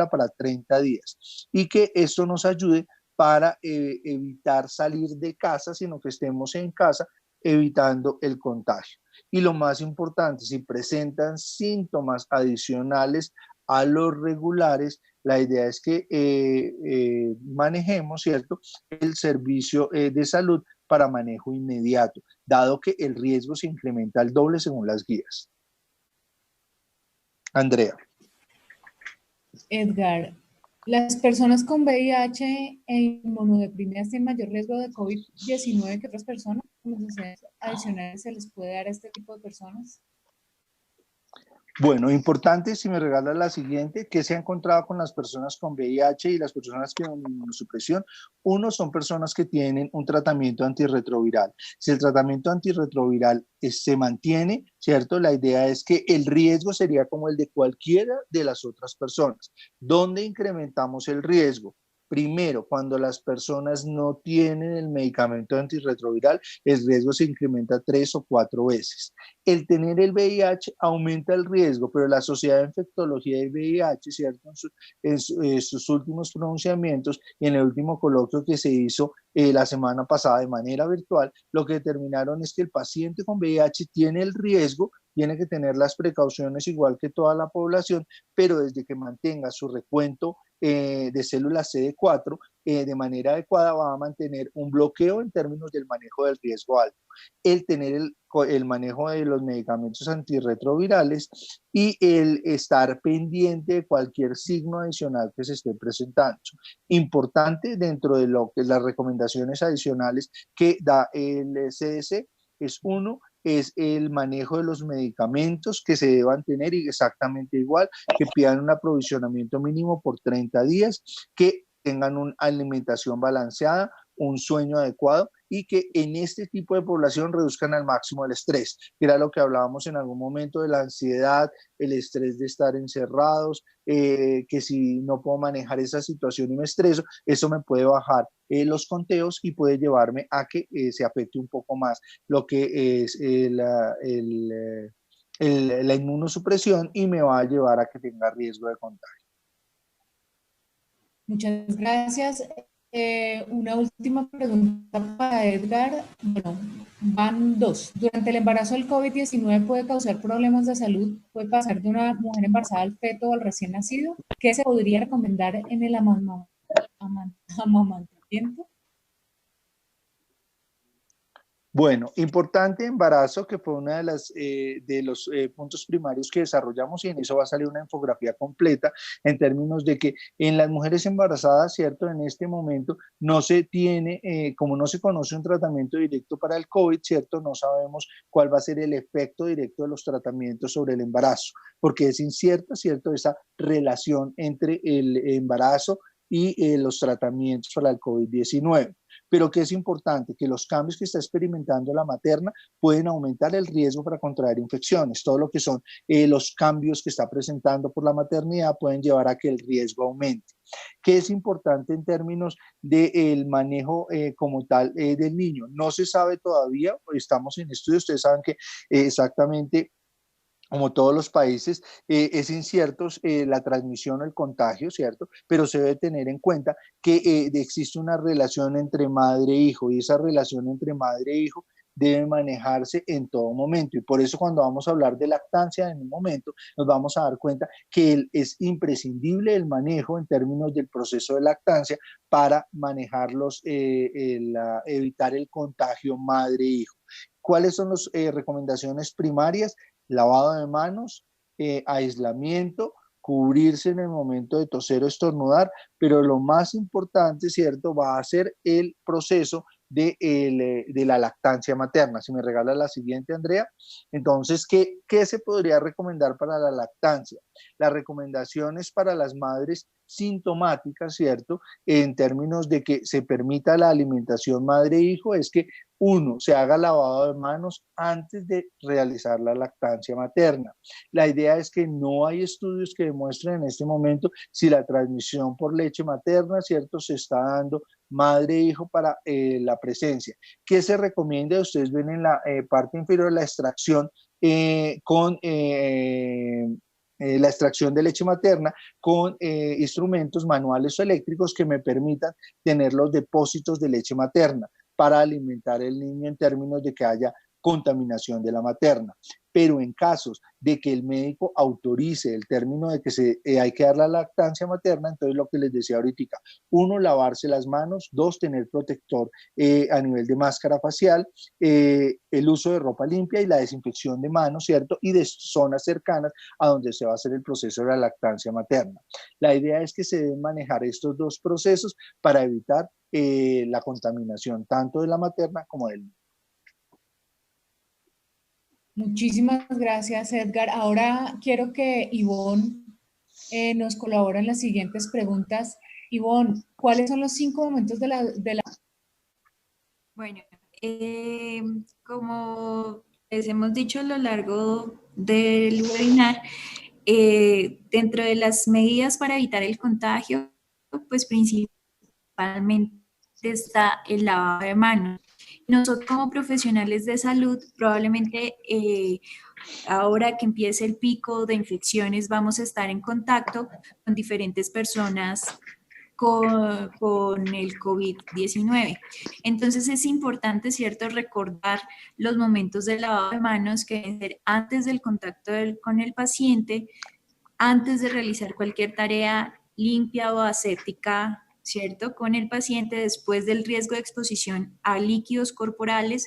para 30 días y que esto nos ayude para evitar salir de casa, sino que estemos en casa evitando el contagio. Y lo más importante, si presentan síntomas adicionales a los regulares, la idea es que manejemos, ¿cierto?, el servicio de salud para manejo inmediato, dado que el riesgo se incrementa al doble según las guías. Andrea. Edgar, ¿las personas con VIH e inmunodeprimidas tienen mayor riesgo de COVID-19 que otras personas? ¿Qué necesidades adicionales se les puede dar a este tipo de personas? Bueno, importante, si me regalas la siguiente, ¿qué se ha encontrado con las personas con VIH y las personas que tienen inmunosupresión? Uno, son personas que tienen un tratamiento antirretroviral. Si el tratamiento antirretroviral se mantiene, ¿cierto? La idea es que el riesgo sería como el de cualquiera de las otras personas. ¿Dónde incrementamos el riesgo? Primero, cuando las personas no tienen el medicamento antirretroviral, el riesgo se incrementa 3 o 4 veces. El tener el VIH aumenta el riesgo, pero la Sociedad de Infectología del VIH, ¿cierto?, en sus últimos pronunciamientos y en el último coloquio que se hizo la semana pasada de manera virtual, lo que determinaron es que el paciente con VIH tiene el riesgo, tiene que tener las precauciones igual que toda la población, pero desde que mantenga su recuento de células CD4 de manera adecuada va a mantener un bloqueo en términos del manejo del riesgo alto. El tener el manejo de los medicamentos antirretrovirales y el estar pendiente de cualquier signo adicional que se esté presentando. Importante dentro de lo que las recomendaciones adicionales que da el CDC es uno, es el manejo de los medicamentos que se deban tener y exactamente igual, que pidan un aprovisionamiento mínimo por 30 días, que tengan una alimentación balanceada, un sueño adecuado y que en este tipo de población reduzcan al máximo el estrés, que era lo que hablábamos en algún momento de la ansiedad, el estrés de estar encerrados, que si no puedo manejar esa situación y me estreso, eso me puede bajar los conteos y puede llevarme a que se afecte un poco más lo que es el la inmunosupresión y me va a llevar a que tenga riesgo de contagio. Muchas gracias. Una última pregunta para Edgar. Bueno, van dos. Durante el embarazo el COVID-19 puede causar problemas de salud, puede pasar de una mujer embarazada al feto o al recién nacido. ¿Qué se podría recomendar en el amamantamiento? Bueno, importante embarazo, que fue uno de los puntos primarios que desarrollamos, y en eso va a salir una infografía completa en términos de que en las mujeres embarazadas, ¿cierto? En este momento no se tiene, como no se conoce un tratamiento directo para el COVID, ¿cierto? No sabemos cuál va a ser el efecto directo de los tratamientos sobre el embarazo, porque es incierta, ¿cierto? Esa relación entre el embarazo y los tratamientos para el COVID-19. Pero que es importante que los cambios que está experimentando la materna pueden aumentar el riesgo para contraer infecciones. Todo lo que son los cambios que está presentando por la maternidad pueden llevar a que el riesgo aumente. ¿Qué es importante en términos del manejo como tal del niño? No se sabe todavía, estamos en estudio, ustedes saben que exactamente como todos los países, es incierto la transmisión o el contagio, ¿cierto? Pero se debe tener en cuenta que existe una relación entre madre e hijo, y esa relación entre madre e hijo debe manejarse en todo momento. Y por eso cuando vamos a hablar de lactancia en un momento, nos vamos a dar cuenta que es imprescindible el manejo en términos del proceso de lactancia para manejarlos, evitar el contagio madre-hijo. ¿Cuáles son las recomendaciones primarias? Lavado de manos, aislamiento, cubrirse en el momento de toser o estornudar, pero lo más importante, ¿cierto?, va a ser el proceso de la lactancia materna. Si me regala la siguiente, Andrea. Entonces, ¿qué se podría recomendar para la lactancia? Las recomendaciones para las madres sintomáticas, ¿cierto?, en términos de que se permita la alimentación madre-hijo, es que uno, se haga lavado de manos antes de realizar la lactancia materna. La idea es que no hay estudios que demuestren en este momento si la transmisión por leche materna, ¿cierto?, se está dando madre-hijo para la presencia. ¿Qué se recomienda? Ustedes ven en la parte inferior la extracción con la extracción de leche materna con instrumentos manuales o eléctricos que me permitan tener los depósitos de leche materna para alimentar al niño en términos de que haya contaminación de la materna. Pero en casos de que el médico autorice el término de que hay que dar la lactancia materna, entonces lo que les decía ahorita, uno, lavarse las manos, dos, tener protector a nivel de máscara facial, el uso de ropa limpia y la desinfección de manos, ¿cierto? Y de zonas cercanas a donde se va a hacer el proceso de la lactancia materna. La idea es que se deben manejar estos dos procesos para evitar la contaminación tanto de la materna como del niño. Muchísimas gracias, Edgar. Ahora quiero que Ivonne nos colabore en las siguientes preguntas. Ivonne, ¿cuáles son los 5 momentos de la... Bueno, como les hemos dicho a lo largo del webinar, dentro de las medidas para evitar el contagio, pues principalmente está el lavado de manos. Nosotros como profesionales de salud, probablemente ahora que empiece el pico de infecciones, vamos a estar en contacto con diferentes personas con el COVID-19. Entonces es importante, ¿cierto?, recordar los momentos de lavado de manos que deben ser antes del contacto con el paciente, antes de realizar cualquier tarea limpia o aséptica, ¿cierto?, con el paciente, después del riesgo de exposición a líquidos corporales,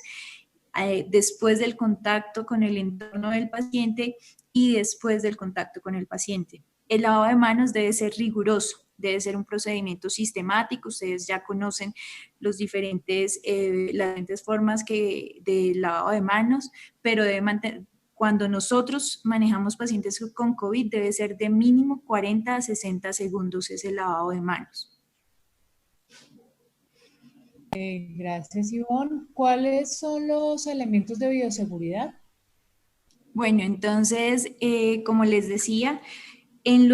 después del contacto con el entorno del paciente y después del contacto con el paciente. El lavado de manos debe ser riguroso, debe ser un procedimiento sistemático. Ustedes ya conocen las diferentes formas de lavado de manos, pero debe mantener... Cuando nosotros manejamos pacientes con COVID, debe ser de mínimo 40 a 60 segundos ese lavado de manos. Gracias, Ivonne. ¿Cuáles son los elementos de bioseguridad? Bueno, entonces, como les decía, en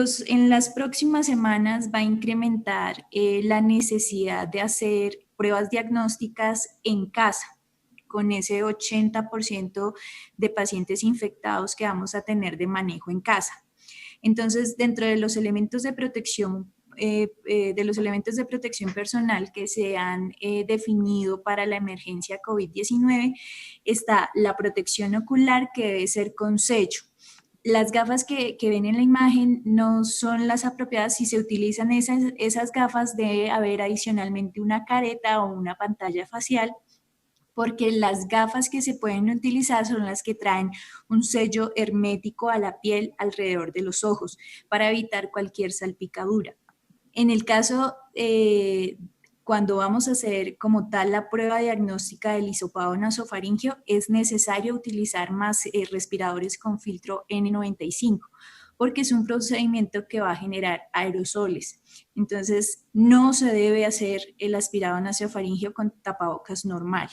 las próximas semanas va a incrementar la necesidad de hacer pruebas diagnósticas en casa, con ese 80% de pacientes infectados que vamos a tener de manejo en casa. Entonces, dentro de los elementos de protección personal que se han definido para la emergencia COVID-19 está la protección ocular, que debe ser con sello. Las gafas que ven en la imagen no son las apropiadas. Si se utilizan esas gafas, debe haber adicionalmente una careta o una pantalla facial, porque las gafas que se pueden utilizar son las que traen un sello hermético a la piel alrededor de los ojos para evitar cualquier salpicadura. En el caso, cuando vamos a hacer como tal la prueba diagnóstica del hisopado nasofaringeo, es necesario utilizar más respiradores con filtro N95, porque es un procedimiento que va a generar aerosoles. Entonces, no se debe hacer el aspirado nasofaringeo con tapabocas normal.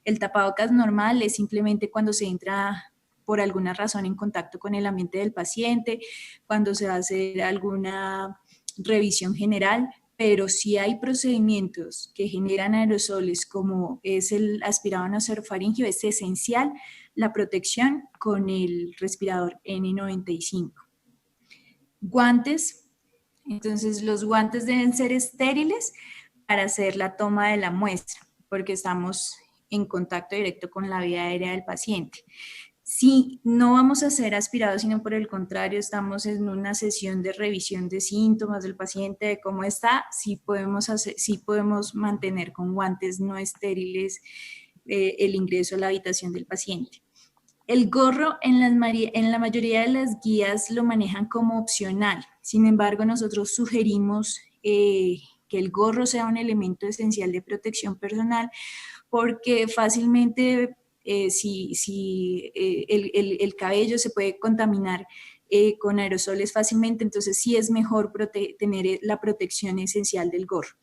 El tapabocas normal es simplemente cuando se entra por alguna razón en contacto con el ambiente del paciente, cuando se va a hacer alguna revisión general, pero si hay procedimientos que generan aerosoles como es el aspirado nasofaringeo, es esencial la protección con el respirador N95. Guantes, entonces los guantes deben ser estériles para hacer la toma de la muestra, porque estamos en contacto directo con la vía aérea del paciente. Si no vamos a ser aspirados, sino por el contrario, estamos en una sesión de revisión de síntomas del paciente, de cómo está, sí podemos mantener con guantes no estériles el ingreso a la habitación del paciente. El gorro en la mayoría de las guías lo manejan como opcional. Sin embargo, nosotros sugerimos que el gorro sea un elemento esencial de protección personal, porque fácilmente el cabello se puede contaminar con aerosoles fácilmente, entonces sí es mejor tener la protección esencial del gorro.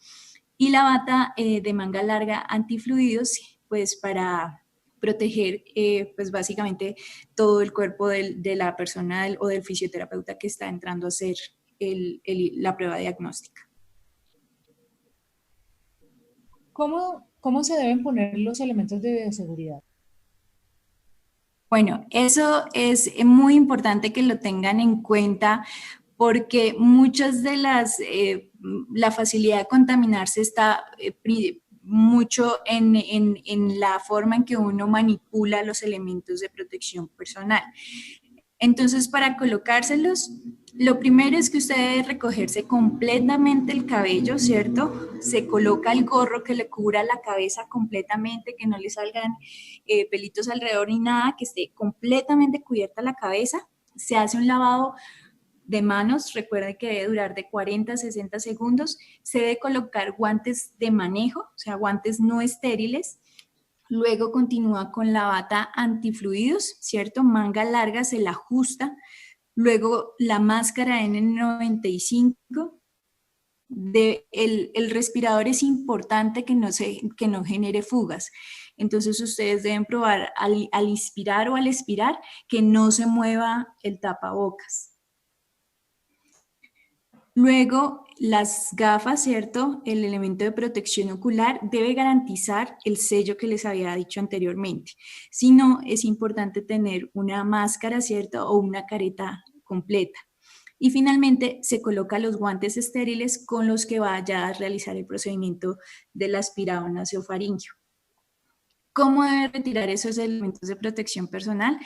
Y la bata de manga larga antifluidos, pues para proteger pues básicamente todo el cuerpo de la persona o del fisioterapeuta que está entrando a hacer la prueba diagnóstica. ¿Cómo se deben poner los elementos de bioseguridad? Bueno, eso es muy importante que lo tengan en cuenta, porque muchas de la facilidad de contaminarse está mucho en la forma en que uno manipula los elementos de protección personal. Entonces, para colocárselos, lo primero es que usted debe recogerse completamente el cabello, ¿cierto? Se coloca el gorro que le cubra la cabeza completamente, que no le salgan pelitos alrededor ni nada, que esté completamente cubierta la cabeza. Se hace un lavado de manos, recuerde que debe durar de 40 a 60 segundos. Se debe colocar guantes de manejo, o sea, guantes no estériles. Luego continúa con la bata antifluidos, ¿cierto? Manga larga, se la ajusta. Luego la máscara N95. El respirador es importante que no genere fugas. Entonces ustedes deben probar al inspirar o al expirar que no se mueva el tapabocas. Luego, las gafas, ¿cierto? El elemento de protección ocular debe garantizar el sello que les había dicho anteriormente. Si no, es importante tener una máscara, ¿cierto? O una careta completa. Y finalmente, se coloca los guantes estériles con los que vaya a realizar el procedimiento del aspirado nasofaringeo. ¿Cómo debe retirar esos elementos de protección personal?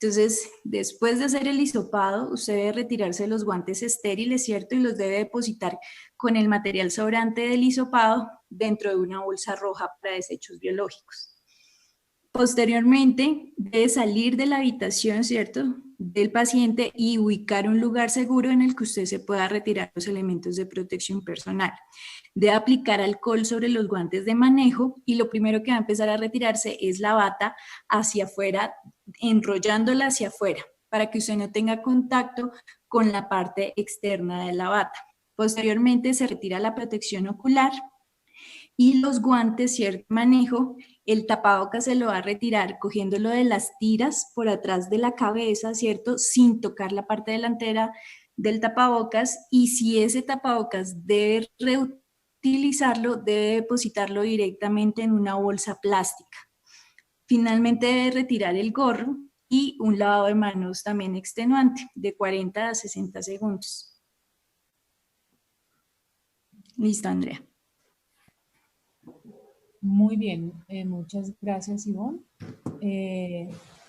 Entonces, después de hacer el hisopado, usted debe retirarse los guantes estériles, ¿cierto? Y los debe depositar con el material sobrante del hisopado dentro de una bolsa roja para desechos biológicos. Posteriormente, debe salir de la habitación, ¿cierto?, del paciente y ubicar un lugar seguro en el que usted se pueda retirar los elementos de protección personal. Debe aplicar alcohol sobre los guantes de manejo y lo primero que va a empezar a retirarse es la bata hacia afuera, enrollándola hacia afuera, para que usted no tenga contacto con la parte externa de la bata. Posteriormente se retira la protección ocular y los guantes, cierto manejo. El tapabocas se lo va a retirar cogiéndolo de las tiras por atrás de la cabeza, ¿cierto? Sin tocar la parte delantera del tapabocas, y si ese tapabocas debe reutilizarlo, debe depositarlo directamente en una bolsa plástica. Finalmente debe retirar el gorro y un lavado de manos también extenuante de 40 a 60 segundos. Listo, Andrea. Muy bien, muchas gracias, Ivonne.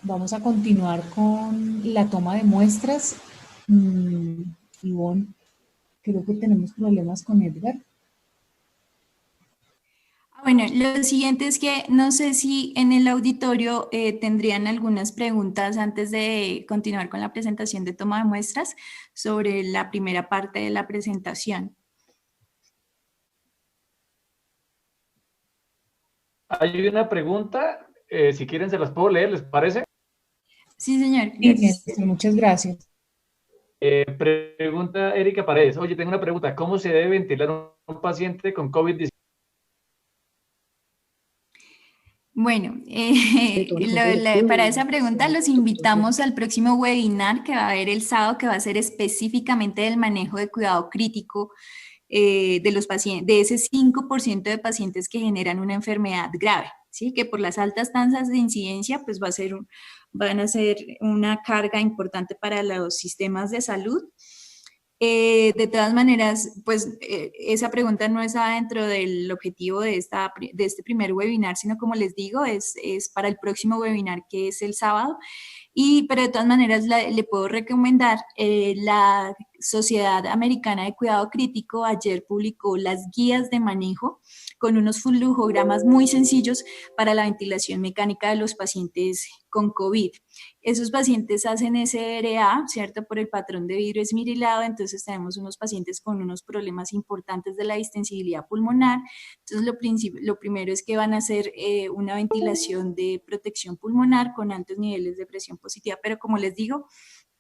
Vamos a continuar con la toma de muestras. Ivonne, creo que tenemos problemas con Edgar. Bueno, lo siguiente es que no sé si en el auditorio tendrían algunas preguntas antes de continuar con la presentación de toma de muestras sobre la primera parte de la presentación. Hay una pregunta, si quieren se las puedo leer, ¿les parece? Sí, señor. Gracias. Sí, muchas gracias. Pregunta Erika Paredes. Oye, tengo una pregunta. ¿Cómo se debe ventilar un paciente con COVID-19? Bueno, para esa pregunta los invitamos al próximo webinar que va a haber el sábado, que va a ser específicamente del manejo de cuidado crítico de los pacientes, de ese 5% de pacientes que generan una enfermedad grave, ¿sí? Que por las altas tasas de incidencia, pues van a ser una carga importante para los sistemas de salud. De todas maneras, pues esa pregunta no está dentro del objetivo de este primer webinar, sino como les digo, es para el próximo webinar que es el sábado. Pero de todas maneras le puedo recomendar, la Sociedad Americana de Cuidado Crítico ayer publicó las guías de manejo con unos flujogramas muy sencillos para la ventilación mecánica de los pacientes con COVID. Esos pacientes hacen SRA, ¿cierto? Por el patrón de vidrio esmerilado, entonces tenemos unos pacientes con unos problemas importantes de la distensibilidad pulmonar. Entonces lo primero es que van a hacer una ventilación de protección pulmonar con altos niveles de presión positiva, pero como les digo,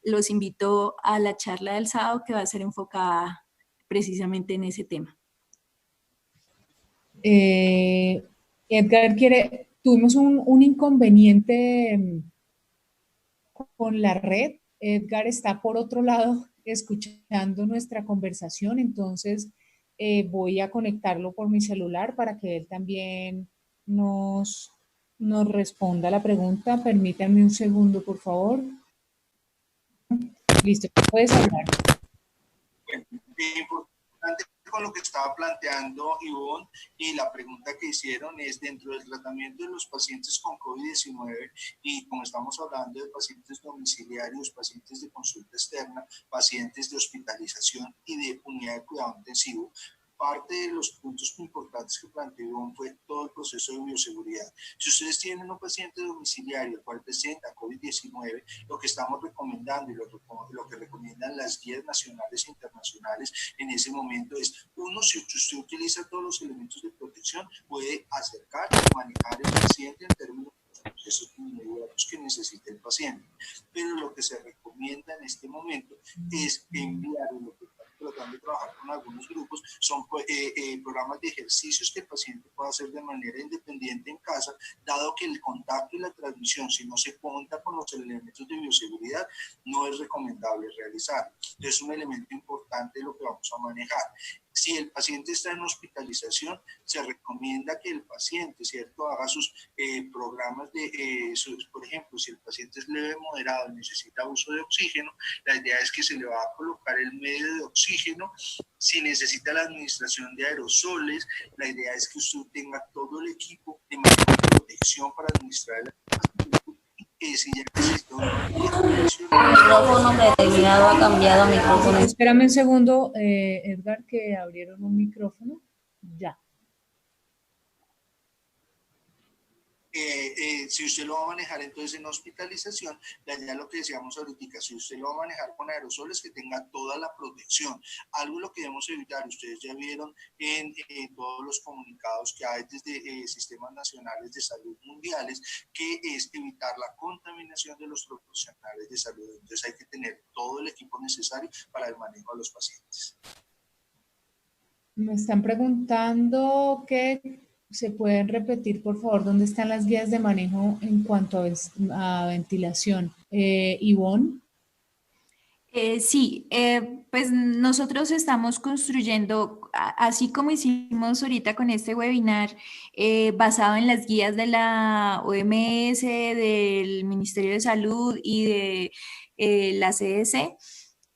los invito a la charla del sábado que va a ser enfocada precisamente en ese tema. Edgar tuvimos un inconveniente con la red. Edgar está por otro lado escuchando nuestra conversación, entonces voy a conectarlo por mi celular para que él también nos responda la pregunta. Permítanme un segundo, por favor. Listo, puedes hablar. Importante con lo que estaba planteando Ivonne y la pregunta que hicieron es dentro del tratamiento de los pacientes con COVID-19 y como estamos hablando de pacientes domiciliarios, pacientes de consulta externa, pacientes de hospitalización y de unidad de cuidado intensivo, parte de los puntos importantes que planteó fue todo el proceso de bioseguridad. Si ustedes tienen un paciente domiciliario el cual presenta COVID-19, lo que estamos recomendando y lo que recomiendan las guías nacionales e internacionales en ese momento es, uno, si usted utiliza todos los elementos de protección, puede acercar y manejar el paciente en términos de los procesos inmediatos que necesite el paciente. Pero lo que se recomienda en este momento es enviar lo que tratando de trabajar con algunos grupos, son programas de ejercicios que el paciente pueda hacer de manera independiente en casa, dado que el contacto y la transmisión, si no se cuenta con los elementos de bioseguridad, no es recomendable realizar. Entonces es un elemento importante de lo que vamos a manejar. Si el paciente está en hospitalización, se recomienda que el paciente, ¿cierto?, haga sus programas de, por ejemplo, si el paciente es leve, moderado y necesita uso de oxígeno, la idea es que se le va a colocar el medio de oxígeno. Si necesita la administración de aerosoles, la idea es que usted tenga todo el equipo de manejo de protección para administrar el si ya necesita el micrófono predeterminado ha cambiado a micrófono. Espérame un segundo, Edgar, que abrieron un micrófono. Ya. Si usted lo va a manejar entonces en hospitalización, ya lo que decíamos ahorita, si usted lo va a manejar con aerosoles, que tenga toda la protección. Algo de lo que debemos evitar, ustedes ya vieron en todos los comunicados que hay desde sistemas nacionales de salud mundiales, que es evitar la contaminación de los profesionales de salud. Entonces hay que tener todo el equipo necesario para el manejo de los pacientes. Me están preguntando que se pueden repetir, por favor, dónde están las guías de manejo en cuanto a ventilación. Ivonne. Sí, pues nosotros estamos construyendo, así como hicimos ahorita con este webinar, basado en las guías de la OMS, del Ministerio de Salud y de la CDC.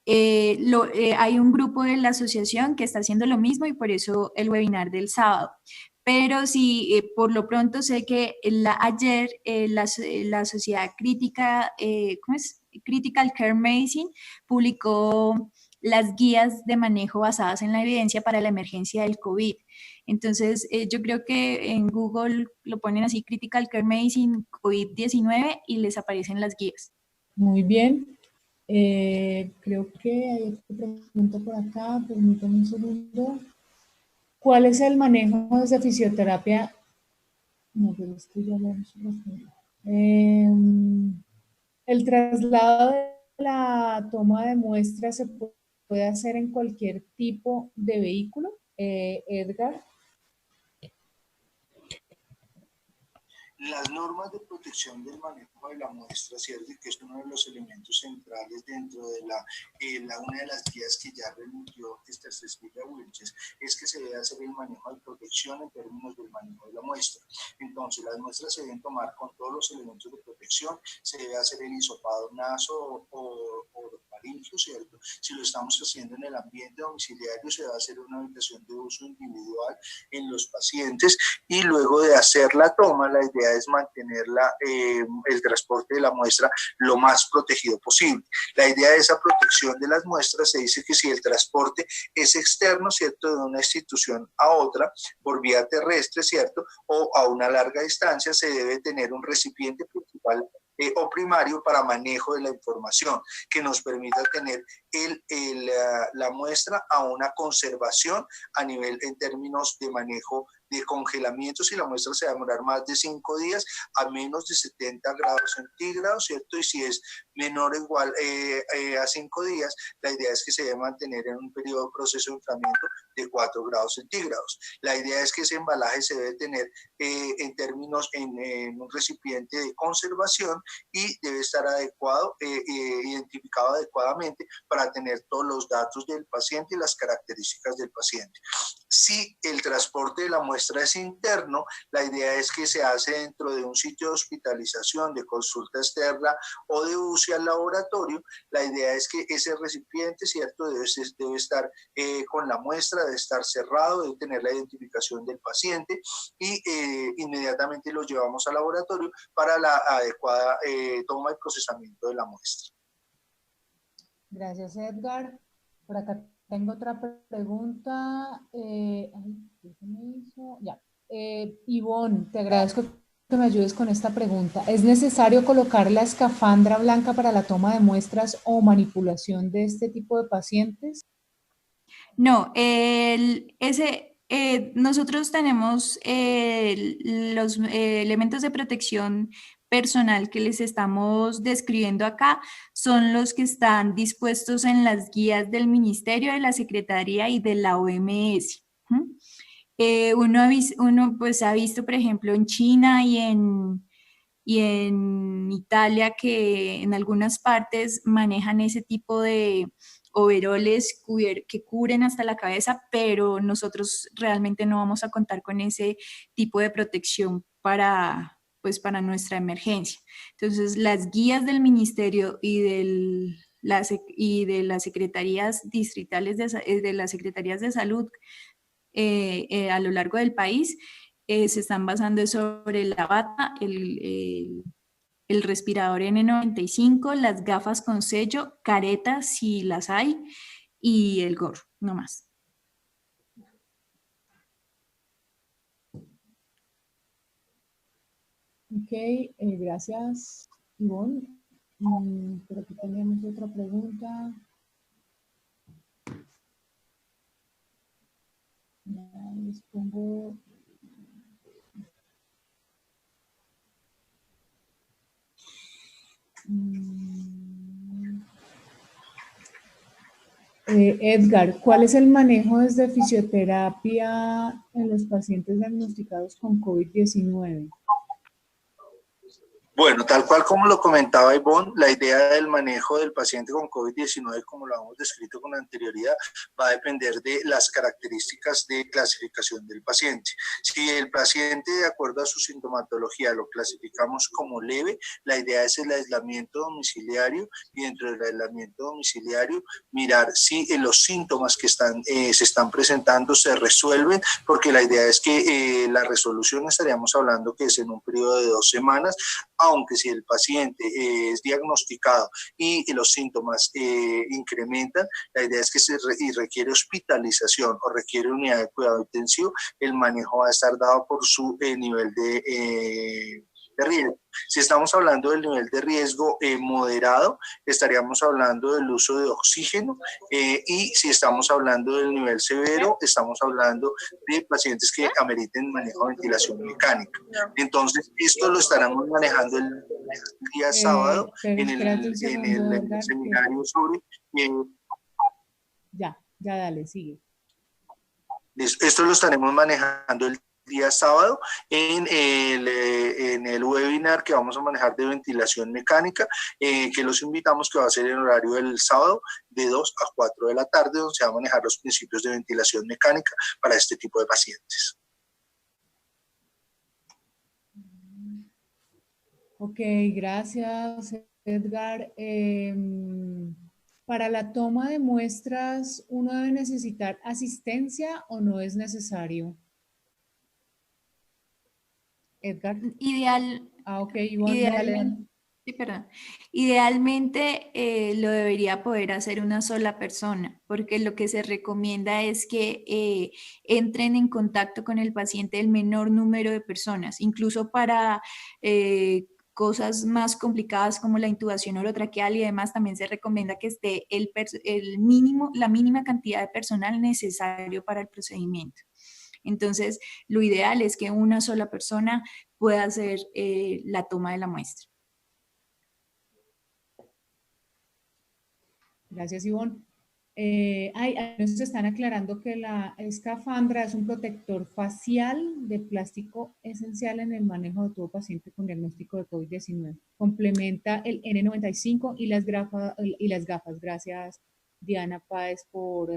Hay un grupo de la asociación que está haciendo lo mismo y por eso el webinar del sábado. Pero sí, por lo pronto sé que ayer la Sociedad Crítica, ¿cómo es? Critical Care Medicine publicó las guías de manejo basadas en la evidencia para la emergencia del COVID. Entonces, yo creo que en Google lo ponen así, Critical Care Medicine COVID-19 y les aparecen las guías. Muy bien. Creo que hay otra pregunta por acá, permítame un segundo. ¿Cuál es el manejo desde fisioterapia? No, pero esto ya lo hemos respondido. El traslado de la toma de muestras se puede hacer en cualquier tipo de vehículo, Edgar. Las normas de protección del manejo de la muestra, ¿cierto? Que es uno de los elementos centrales dentro de una de las guías que ya remitió Cecilia Wilches, es que se debe hacer el manejo de protección en términos del manejo de la muestra. Entonces, las muestras se deben tomar con todos los elementos de protección, se debe hacer el hisopado naso o faríngeo, ¿cierto? Si lo estamos haciendo en el ambiente domiciliario, se va a hacer una habitación de uso individual en los pacientes y luego de hacer la toma, la idea es mantener el transporte de la muestra lo más protegido posible. La idea de esa protección de las muestras se dice que si el transporte es externo, ¿cierto?, de una institución a otra por vía terrestre, ¿cierto?, o a una larga distancia, se debe tener un recipiente principal o primario para manejo de la información que nos permita tener la muestra a una conservación a nivel en términos de manejo de congelamiento. Si la muestra se va a demorar más de 5 días a menos de 70 grados centígrados, ¿cierto? Y si es menor o igual a 5 días, la idea es que se debe mantener en un periodo de proceso de enfriamiento de 4 grados centígrados. La idea es que ese embalaje se debe tener en términos en un recipiente de conservación y debe estar adecuado, identificado adecuadamente para tener todos los datos del paciente y las características del paciente. Si el transporte de la muestra es interno, la idea es que se hace dentro de un sitio de hospitalización, de consulta externa o de UCI al laboratorio. La idea es que ese recipiente, ¿cierto?, debe estar con la muestra, debe estar cerrado, debe tener la identificación del paciente y inmediatamente lo llevamos al laboratorio para la adecuada toma y procesamiento de la muestra. Gracias, Edgar. Por acá tengo otra pregunta. ¿Qué se me hizo? Ya. Ivonne, te agradezco que me ayudes con esta pregunta. ¿Es necesario colocar la escafandra blanca para la toma de muestras o manipulación de este tipo de pacientes? No, nosotros tenemos los elementos de protección personal que les estamos describiendo acá, son los que están dispuestos en las guías del Ministerio, de la Secretaría y de la OMS. Uno pues ha visto, por ejemplo, en China y en Italia que en algunas partes manejan ese tipo de overoles que cubren hasta la cabeza, pero nosotros realmente no vamos a contar con ese tipo de protección para nuestra emergencia. Entonces, las guías del ministerio y de las secretarías distritales de las secretarías de salud a lo largo del país se están basando sobre la bata, el respirador N95, las gafas con sello, caretas si las hay y el gorro, no más. Ok, gracias, Ivonne. Por aquí tenemos otra pregunta. Ya les pongo... Edgar, ¿cuál es el manejo desde fisioterapia en los pacientes diagnosticados con COVID-19? Bueno, tal cual como lo comentaba Ivonne, la idea del manejo del paciente con COVID-19, como lo hemos descrito con anterioridad, va a depender de las características de clasificación del paciente. Si el paciente, de acuerdo a su sintomatología, lo clasificamos como leve, la idea es el aislamiento domiciliario, y dentro del aislamiento domiciliario mirar si los síntomas que se están presentando se resuelven, porque la idea es que la resolución estaríamos hablando que es en un periodo de 2 semanas, aunque si el paciente es diagnosticado y los síntomas incrementan, la idea es que requiere hospitalización o requiere unidad de cuidado intensivo, el manejo va a estar dado por su nivel de riesgo. Si estamos hablando del nivel de riesgo moderado, estaríamos hablando del uso de oxígeno, y si estamos hablando del nivel severo, estamos hablando de pacientes que ameriten manejo de ventilación mecánica. Entonces, esto lo estaremos manejando el día sábado en el seminario sobre... Ya dale, sigue. Esto lo estaremos manejando el día sábado en el webinar que vamos a manejar de ventilación mecánica, que los invitamos, que va a ser en horario del sábado de 2 a 4 de la tarde, donde se va a manejar los principios de ventilación mecánica para este tipo de pacientes. Ok, gracias, Edgar. Para la toma de muestras, ¿uno debe necesitar asistencia o no es necesario? Edgar. Idealmente lo debería poder hacer una sola persona, porque lo que se recomienda es que entren en contacto con el paciente el menor número de personas, incluso para cosas más complicadas como la intubación orotraqueal y demás. También se recomienda que esté la mínima cantidad de personal necesario para el procedimiento. Entonces, lo ideal es que una sola persona pueda hacer la toma de la muestra. Gracias, Ivonne. Nos están aclarando que la escafandra es un protector facial de plástico esencial en el manejo de todo paciente con diagnóstico de COVID-19. Complementa el N95 y las gafas. Gracias, Diana Páez, por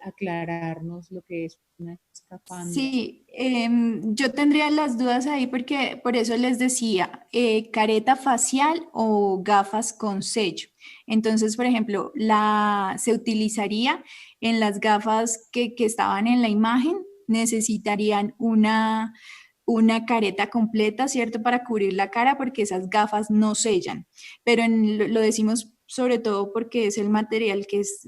aclararnos lo que es una escafandra. Sí, yo tendría las dudas ahí porque por eso les decía, careta facial o gafas con sello. Entonces, por ejemplo, se utilizaría en las gafas que estaban en la imagen, necesitarían una careta completa, ¿cierto? Para cubrir la cara, porque esas gafas no sellan. Pero lo decimos sobre todo porque es el material que es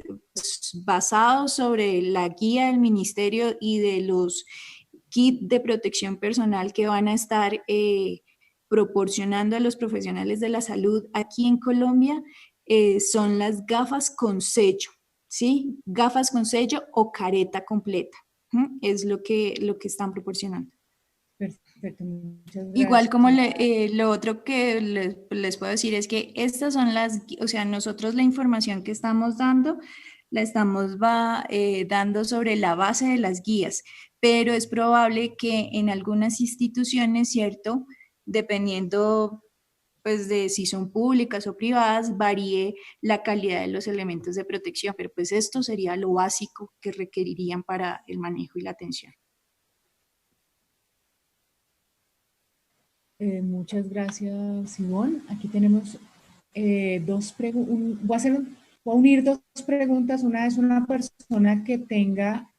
basado sobre la guía del ministerio y de los kits de protección personal que van a estar proporcionando a los profesionales de la salud aquí en Colombia. Son las gafas con sello, ¿sí? Gafas con sello o careta completa. Es lo que están proporcionando. Perfecto, muchas gracias. Igual como lo otro que les puedo decir es que estas son o sea, nosotros la información que estamos dando, la estamos dando sobre la base de las guías, pero es probable que en algunas instituciones, ¿cierto? Dependiendo pues de si son públicas o privadas, varíe la calidad de los elementos de protección, pero pues esto sería lo básico que requerirían para el manejo y la atención. Muchas gracias, Ivonne. Aquí tenemos dos preguntas. Voy a unir dos preguntas. Una es: una persona que tenga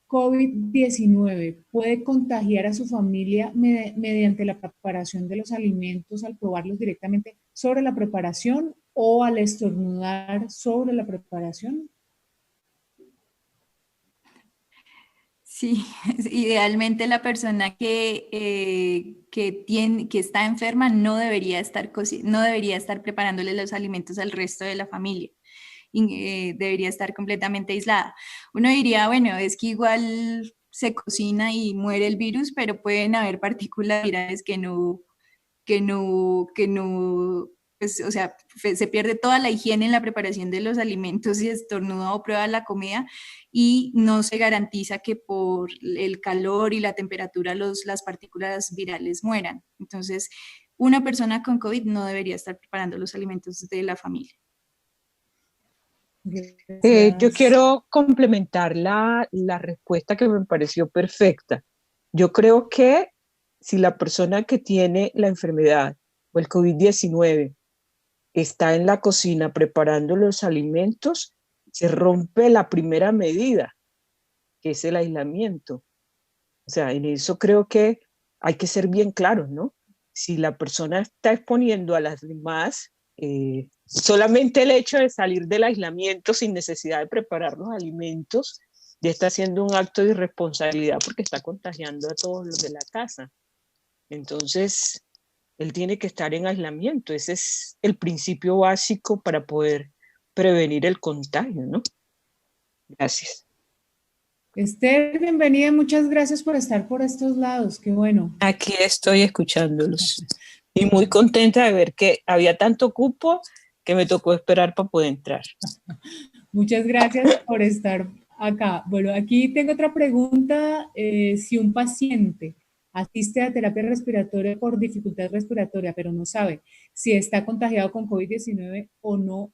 COVID-19 puede contagiar a su familia mediante la preparación de los alimentos al probarlos directamente sobre la preparación o al estornudar sobre la preparación. Sí, idealmente la persona que está enferma no debería estar preparándole los alimentos al resto de la familia. Debería estar completamente aislada. Uno diría, bueno, es que igual se cocina y muere el virus, pero pueden haber partículas virales que no, pues, o sea, se pierde toda la higiene en la preparación de los alimentos y estornuda o prueba la comida y no se garantiza que por el calor y la temperatura las partículas virales mueran. Entonces, una persona con COVID no debería estar preparando los alimentos de la familia. Yo quiero complementar la respuesta que me pareció perfecta. Yo creo que si la persona que tiene la enfermedad o el COVID-19 está en la cocina preparando los alimentos, se rompe la primera medida, que es el aislamiento. O sea, en eso creo que hay que ser bien claros, ¿no? Si la persona está exponiendo a las demás, solamente el hecho de salir del aislamiento sin necesidad de preparar los alimentos ya está haciendo un acto de irresponsabilidad porque está contagiando a todos los de la casa. Entonces, él tiene que estar en aislamiento. Ese es el principio básico para poder prevenir el contagio, ¿no? Gracias. Esther, bienvenida, muchas gracias por estar por estos lados, qué bueno. Aquí estoy escuchándolos y muy contenta de ver que había tanto cupo que me tocó esperar para poder entrar. Muchas gracias por estar acá. Bueno, aquí tengo otra pregunta. Si un paciente asiste a terapia respiratoria por dificultad respiratoria, pero no sabe si está contagiado con COVID-19 o no.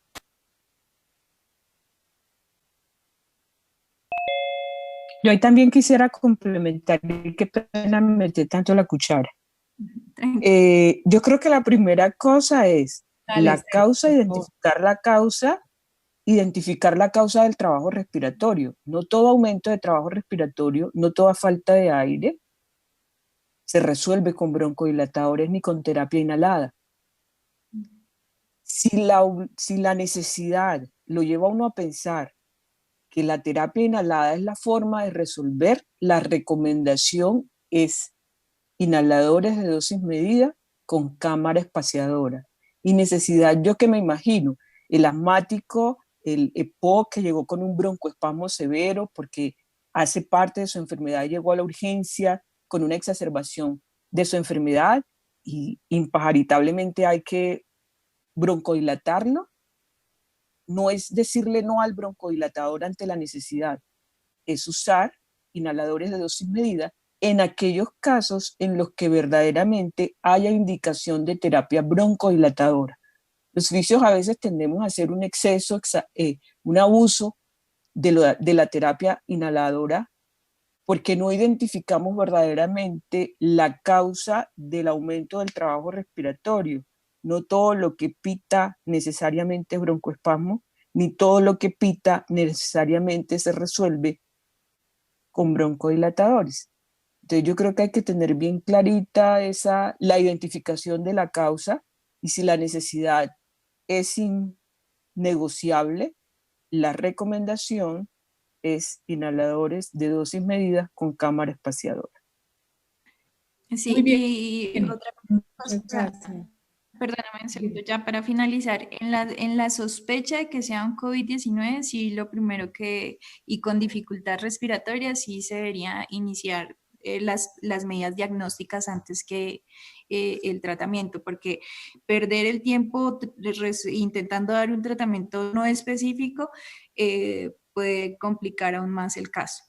Yo ahí también quisiera complementar, qué pena meter tanto la cuchara. Yo creo que la primera cosa es la causa, identificar la causa del trabajo respiratorio. No todo aumento de trabajo respiratorio, no toda falta de aire se resuelve con broncodilatadores ni con terapia inhalada. Si la necesidad lo lleva a uno a pensar que la terapia inhalada es la forma de resolver, la recomendación es inhaladores de dosis medida con cámara espaciadora. Y necesidad, yo que me imagino, el asmático, el EPOC que llegó con un broncoespasmo severo porque hace parte de su enfermedad, llegó a la urgencia con una exacerbación de su enfermedad y impajaritablemente hay que broncodilatarlo. No es decirle no al broncodilatador ante la necesidad, es usar inhaladores de dosis medida en aquellos casos en los que verdaderamente haya indicación de terapia broncodilatadora. Los fisios a veces tendemos a hacer un exceso, un abuso de la terapia inhaladora porque no identificamos verdaderamente la causa del aumento del trabajo respiratorio. No todo lo que pita necesariamente es broncoespasmo, ni todo lo que pita necesariamente se resuelve con broncodilatadores. Entonces yo creo que hay que tener bien clarita la identificación de la causa y si la necesidad es innegociable, la recomendación es inhaladores de dosis medida con cámara espaciadora. Sí, muy bien. Y otra cosa, perdóname un segundo, ya para finalizar, en la sospecha de que sea un COVID-19, sí, lo primero y con dificultad respiratoria, sí se debería iniciar las medidas diagnósticas antes que el tratamiento, porque perder el tiempo intentando dar un tratamiento no específico puede complicar aún más el caso.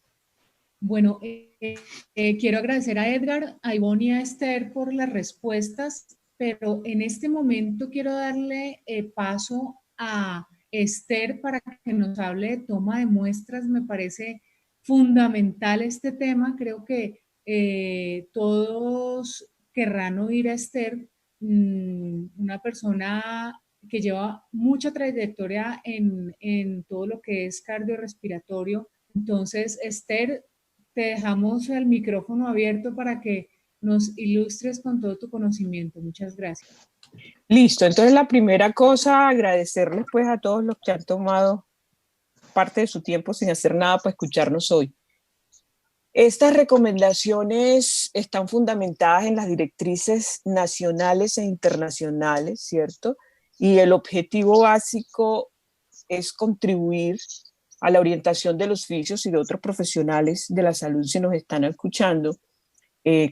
Bueno, quiero agradecer a Edgar, a Ivonne y a Esther por las respuestas, pero en este momento quiero darle paso a Esther para que nos hable de toma de muestras. Me parece fundamental este tema. Creo que todos querrán oír a Esther, una persona que lleva mucha trayectoria en todo lo que es cardiorrespiratorio. Entonces, Esther, te dejamos el micrófono abierto para que nos ilustres con todo tu conocimiento. Muchas gracias. Listo, entonces la primera cosa, agradecerles pues a todos los que han tomado parte de su tiempo sin hacer nada para escucharnos hoy. Estas recomendaciones están fundamentadas en las directrices nacionales e internacionales, ¿cierto? Y el objetivo básico es contribuir a la orientación de los fisios y de otros profesionales de la salud si nos están escuchando,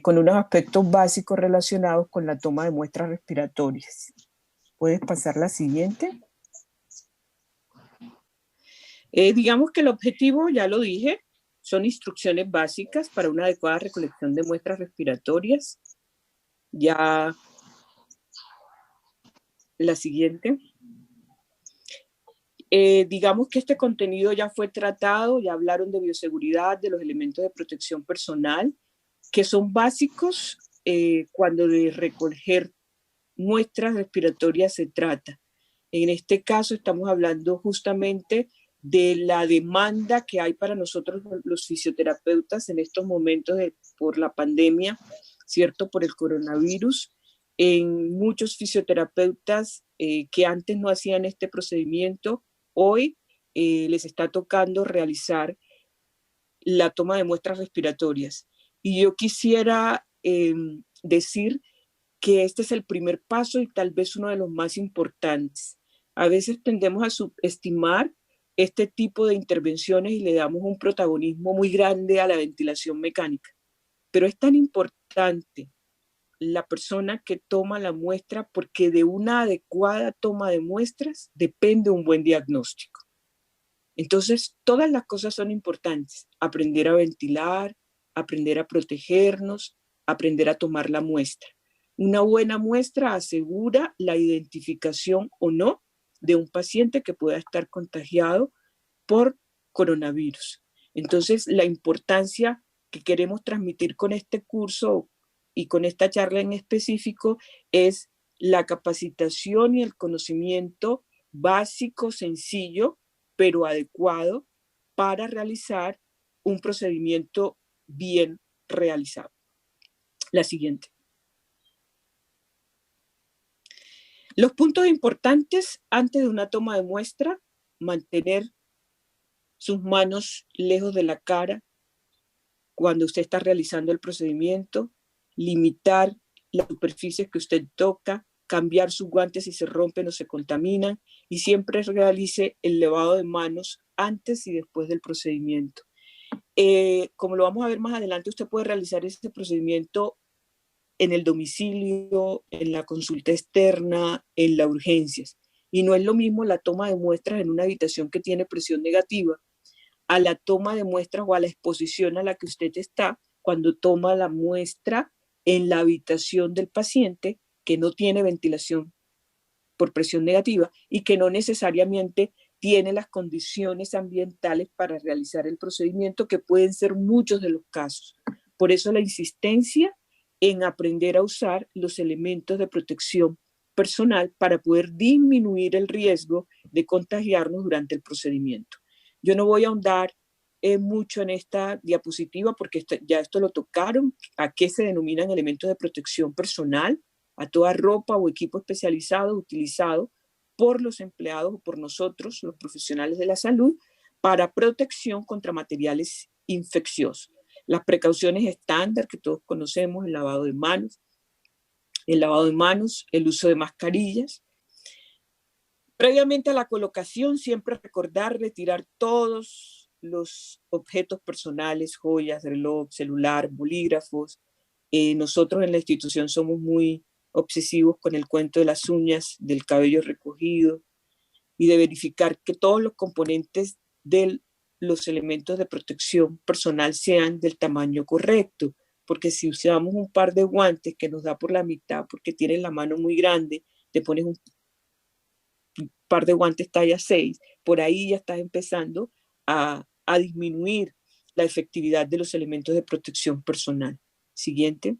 con unos aspectos básicos relacionados con la toma de muestras respiratorias. ¿Puedes pasar la siguiente? Digamos que el objetivo, ya lo dije, son instrucciones básicas para una adecuada recolección de muestras respiratorias. Ya La siguiente. Digamos que este contenido ya fue tratado, ya hablaron de bioseguridad, de los elementos de protección personal, que son básicos cuando de recoger muestras respiratorias se trata. En este caso estamos hablando justamente de la demanda que hay para nosotros los fisioterapeutas en estos momentos por la pandemia, ¿cierto? Por el coronavirus. En muchos fisioterapeutas que antes no hacían este procedimiento, hoy les está tocando realizar la toma de muestras respiratorias. Y yo quisiera decir que este es el primer paso y tal vez uno de los más importantes. A veces tendemos a subestimar este tipo de intervenciones y le damos un protagonismo muy grande a la ventilación mecánica. Pero es tan importante la persona que toma la muestra porque de una adecuada toma de muestras depende un buen diagnóstico. Entonces, todas las cosas son importantes. Aprender a ventilar, aprender a protegernos, aprender a tomar la muestra. Una buena muestra asegura la identificación o no de un paciente que pueda estar contagiado por coronavirus. Entonces, la importancia que queremos transmitir con este curso y con esta charla en específico es la capacitación y el conocimiento básico, sencillo, pero adecuado para realizar un procedimiento bien realizado. La siguiente. Los puntos importantes antes de una toma de muestra: mantener sus manos lejos de la cara cuando usted está realizando el procedimiento, limitar las superficies que usted toca, cambiar sus guantes si se rompen o se contaminan, y siempre realice el lavado de manos antes y después del procedimiento. Como lo vamos a ver más adelante, usted puede realizar este procedimiento en el domicilio, en la consulta externa, en las urgencias. Y no es lo mismo la toma de muestras en una habitación que tiene presión negativa a la toma de muestras o a la exposición a la que usted está cuando toma la muestra en la habitación del paciente que no tiene ventilación por presión negativa y que no necesariamente tiene las condiciones ambientales para realizar el procedimiento, que pueden ser muchos de los casos. Por eso la insistencia en aprender a usar los elementos de protección personal para poder disminuir el riesgo de contagiarnos durante el procedimiento. Yo no voy a ahondar mucho en esta diapositiva porque ya esto lo tocaron, a qué se denominan elementos de protección personal, a toda ropa o equipo especializado utilizado por los empleados o por nosotros, los profesionales de la salud, para protección contra materiales infecciosos. Las precauciones estándar que todos conocemos: el lavado de manos, el uso de mascarillas. Previamente a la colocación, siempre recordar retirar todos los objetos personales, joyas, reloj, celular, bolígrafos. Nosotros en la institución somos muy obsesivos con el cuento de las uñas, del cabello recogido, y de verificar que todos los componentes de los elementos de protección personal sean del tamaño correcto, porque si usamos un par de guantes que nos da por la mitad porque tienes la mano muy grande, te pones un par de guantes talla 6, por ahí ya estás empezando a disminuir la efectividad de los elementos de protección personal. Siguiente.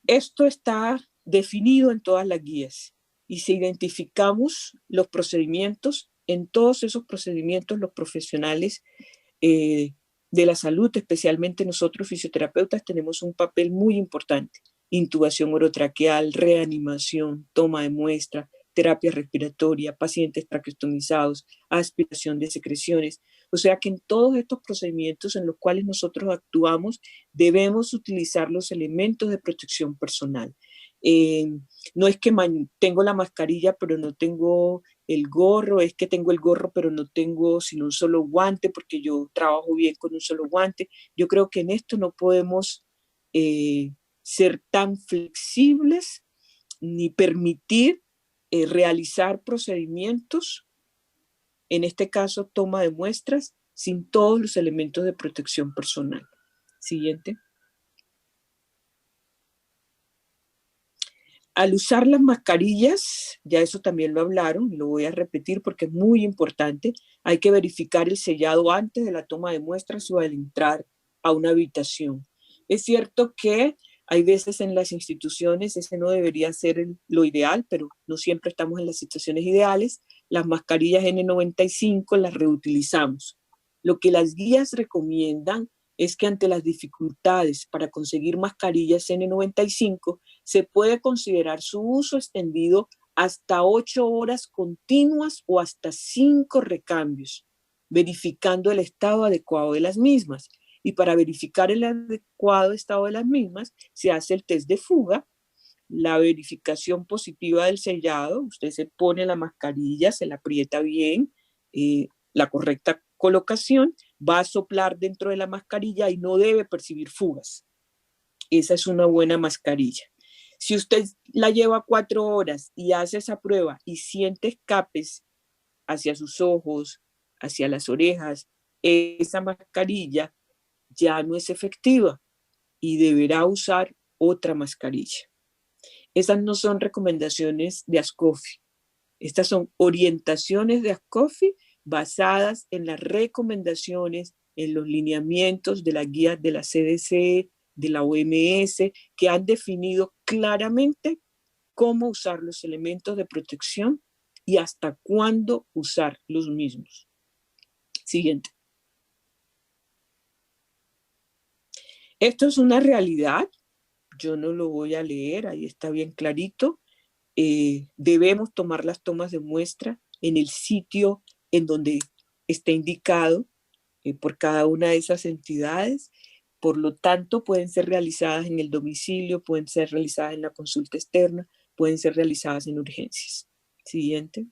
Esto está definido en todas las guías y si identificamos los procedimientos, en todos esos procedimientos los profesionales de la salud, especialmente nosotros fisioterapeutas, tenemos un papel muy importante: intubación orotraqueal, reanimación, toma de muestra, terapia respiratoria, pacientes traqueostomizados, aspiración de secreciones. O sea que en todos estos procedimientos en los cuales nosotros actuamos debemos utilizar los elementos de protección personal. No es que tengo la mascarilla pero no tengo el gorro, es que tengo el gorro pero no tengo sino un solo guante porque yo trabajo bien con un solo guante. Yo creo que en esto no podemos ser tan flexibles ni permitir realizar procedimientos, en este caso toma de muestras, sin todos los elementos de protección personal. Siguiente. Al usar las mascarillas, ya eso también lo hablaron, lo voy a repetir porque es muy importante, hay que verificar el sellado antes de la toma de muestras o al entrar a una habitación. Es cierto que hay veces en las instituciones ese no debería ser lo ideal, pero no siempre estamos en las situaciones ideales. Las mascarillas N95 las reutilizamos. Lo que las guías recomiendan es que ante las dificultades para conseguir mascarillas N95, se puede considerar su uso extendido hasta 8 horas continuas o hasta 5 recambios, verificando el estado adecuado de las mismas. Y para verificar el adecuado estado de las mismas, se hace el test de fuga, la verificación positiva del sellado, usted se pone la mascarilla, se la aprieta bien, la correcta colocación, va a soplar dentro de la mascarilla y no debe percibir fugas. Esa es una buena mascarilla. Si usted la lleva 4 horas y hace esa prueba y siente escapes hacia sus ojos, hacia las orejas, esa mascarilla ya no es efectiva y deberá usar otra mascarilla. Esas no son recomendaciones de ASCOFI. Estas son orientaciones de ASCOFI basadas en las recomendaciones, en los lineamientos de la guía de la CDC, de la OMS, que han definido claramente cómo usar los elementos de protección y hasta cuándo usar los mismos. Siguiente. Esto es una realidad, yo no lo voy a leer, ahí está bien clarito. Debemos tomar las tomas de muestra en el sitio en donde está indicado por cada una de esas entidades. Por lo tanto, pueden ser realizadas en el domicilio, pueden ser realizadas en la consulta externa, pueden ser realizadas en urgencias. Siguiente.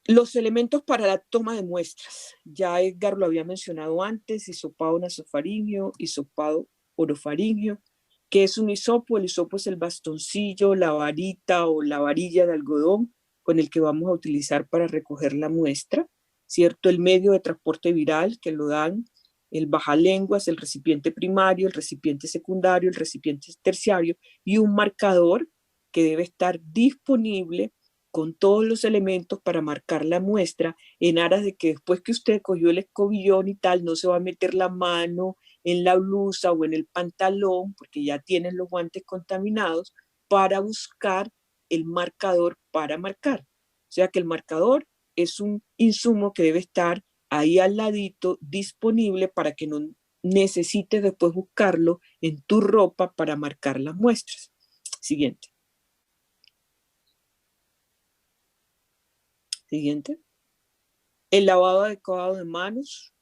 Los elementos para la toma de muestras. Ya Edgar lo había mencionado antes, hisopado nasofaríngeo, hisopado orofaríngeo. ¿Qué es un hisopo? El hisopo es el bastoncillo, la varita o la varilla de algodón con el que vamos a utilizar para recoger la muestra, ¿cierto? El medio de transporte viral que lo dan, el bajalenguas, el recipiente primario, el recipiente secundario, el recipiente terciario y un marcador que debe estar disponible con todos los elementos para marcar la muestra en aras de que después que usted cogió el escobillón y tal, no se va a meter la mano en la blusa o en el pantalón, porque ya tienen los guantes contaminados, para buscar el marcador para marcar. O sea que el marcador es un insumo que debe estar ahí al ladito, disponible para que no necesites después buscarlo en tu ropa para marcar las muestras. Siguiente. Siguiente. El lavado adecuado de manos,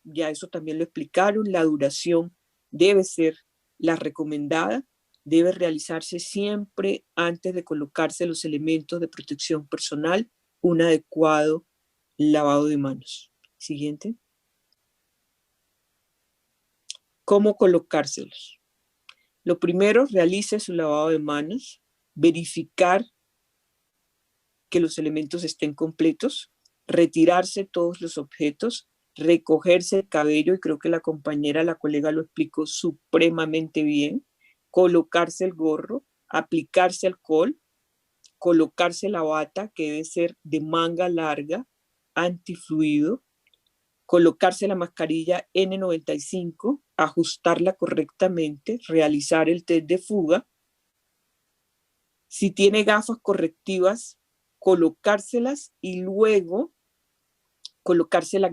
ya eso también lo explicaron, la duración debe ser la recomendada, debe realizarse siempre antes de colocarse los elementos de protección personal, un adecuado lavado de manos. Siguiente. ¿Cómo colocárselos? Lo primero, realice su lavado de manos, verificar que los elementos estén completos, retirarse todos los objetos, recogerse el cabello, y creo que la compañera, la colega lo explicó supremamente bien, colocarse el gorro, aplicarse alcohol, colocarse la bata, que debe ser de manga larga, antifluido, colocarse la mascarilla N95, ajustarla correctamente, realizar el test de fuga. Si tiene gafas correctivas, colocárselas y luego colocarse la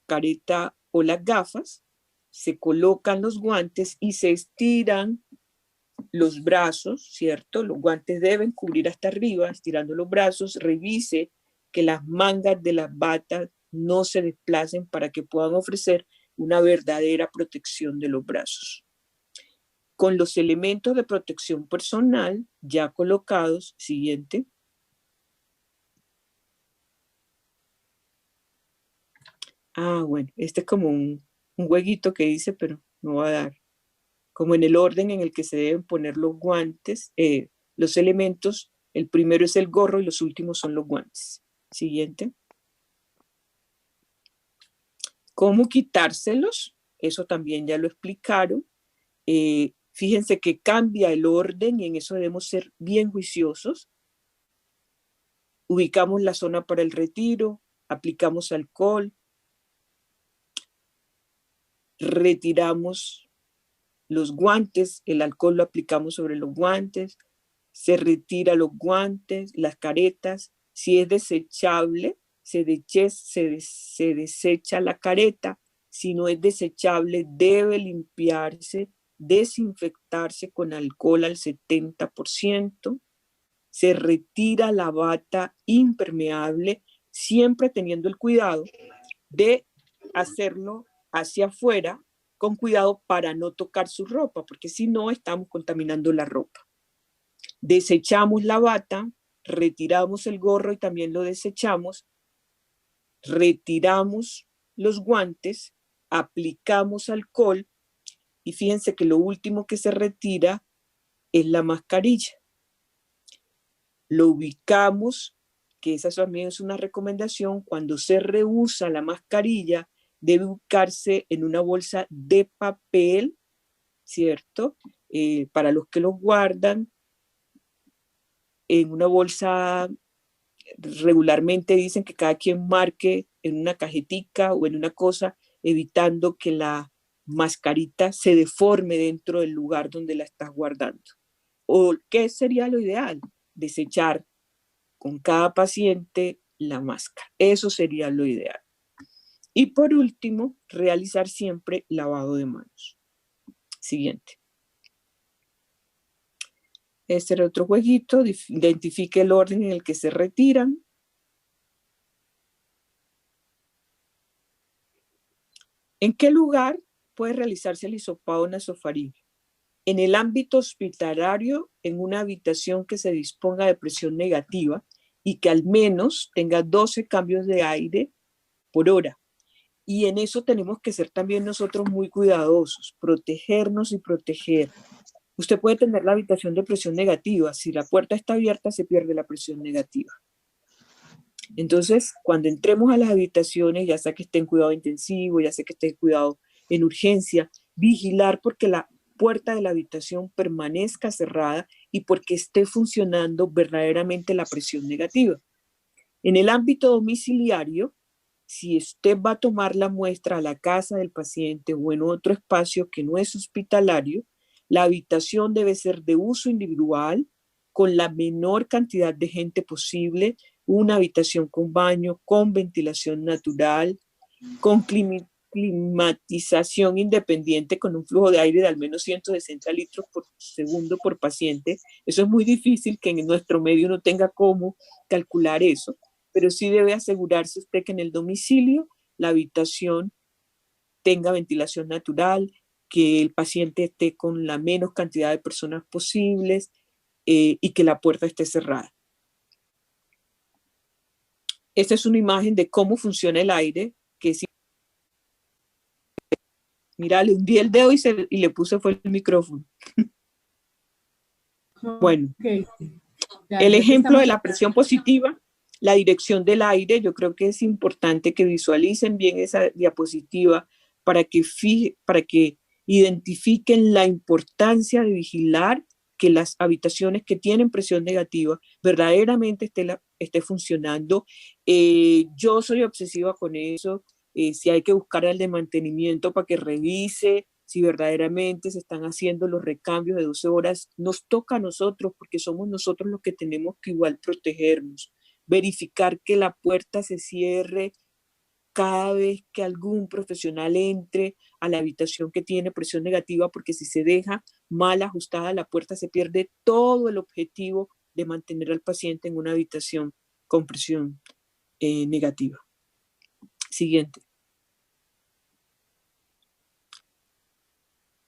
careta o las gafas, se colocan los guantes y se estiran los brazos, ¿cierto? Los guantes deben cubrir hasta arriba, estirando los brazos, revise que las mangas de las batas no se desplacen para que puedan ofrecer una verdadera protección de los brazos. Con los elementos de protección personal ya colocados, siguiente. Bueno, este es como un jueguito que dice, pero no va a dar. Como en el orden en el que se deben poner los guantes, los elementos, el primero es el gorro y los últimos son los guantes. Siguiente. ¿Cómo quitárselos? Eso también ya lo explicaron. Fíjense que cambia el orden y en eso debemos ser bien juiciosos. Ubicamos la zona para el retiro, aplicamos alcohol, retiramos los guantes, el alcohol lo aplicamos sobre los guantes, se retira los guantes, las caretas. Si es desechable, se desecha la careta. Si no es desechable, debe limpiarse, desinfectarse con alcohol al 70%. Se retira la bata impermeable, siempre teniendo el cuidado de hacerlo hacia afuera, con cuidado para no tocar su ropa, porque si no estamos contaminando la ropa. Desechamos la bata, retiramos el gorro y también lo desechamos, retiramos los guantes, aplicamos alcohol y fíjense que lo último que se retira es la mascarilla. Lo ubicamos, que esa también es una recomendación, cuando se reusa la mascarilla, debe ubicarse en una bolsa de papel, ¿cierto? Para los que los guardan, en una bolsa, regularmente dicen que cada quien marque en una cajetica o en una cosa, evitando que la mascarita se deforme dentro del lugar donde la estás guardando. ¿O qué sería lo ideal? Desechar con cada paciente la máscara. Eso sería lo ideal. Y por último, realizar siempre lavado de manos. Siguiente. Este era otro jueguito. Identifique el orden en el que se retiran. ¿En qué lugar puede realizarse el hisopado nasofaríngeo? En el ámbito hospitalario, en una habitación que se disponga de presión negativa y que al menos tenga 12 cambios de aire por hora. Y en eso tenemos que ser también nosotros muy cuidadosos, protegernos y proteger. Usted puede tener la habitación de presión negativa. Si la puerta está abierta, se pierde la presión negativa. Entonces, cuando entremos a las habitaciones, ya sea que esté en cuidado intensivo, ya sea que esté en cuidado en urgencia, vigilar porque la puerta de la habitación permanezca cerrada y porque esté funcionando verdaderamente la presión negativa. En el ámbito domiciliario, si usted va a tomar la muestra a la casa del paciente o en otro espacio que no es hospitalario, la habitación debe ser de uso individual, con la menor cantidad de gente posible, una habitación con baño, con ventilación natural, con climatización independiente, con un flujo de aire de al menos 160 litros por segundo por paciente. Eso es muy difícil que en nuestro medio no tenga cómo calcular eso, pero sí debe asegurarse usted que en el domicilio la habitación tenga ventilación natural, que el paciente esté con la menos cantidad de personas posibles y que la puerta esté cerrada. Esta es una imagen de cómo funciona el aire, que es... Mira, le hundí el dedo y le puse fue el micrófono. Bueno, okay. El ejemplo de la presión positiva, la dirección del aire, yo creo que es importante que visualicen bien esa diapositiva para que identifiquen la importancia de vigilar que las habitaciones que tienen presión negativa verdaderamente esté funcionando. Yo soy obsesiva con eso. Si hay que buscar al de mantenimiento para que revise si verdaderamente se están haciendo los recambios de 12 horas, nos toca a nosotros porque somos nosotros los que tenemos que igual protegernos. Verificar que la puerta se cierre cada vez que algún profesional entre a la habitación que tiene presión negativa, porque si se deja mal ajustada la puerta, se pierde todo el objetivo de mantener al paciente en una habitación con presión negativa. Siguiente.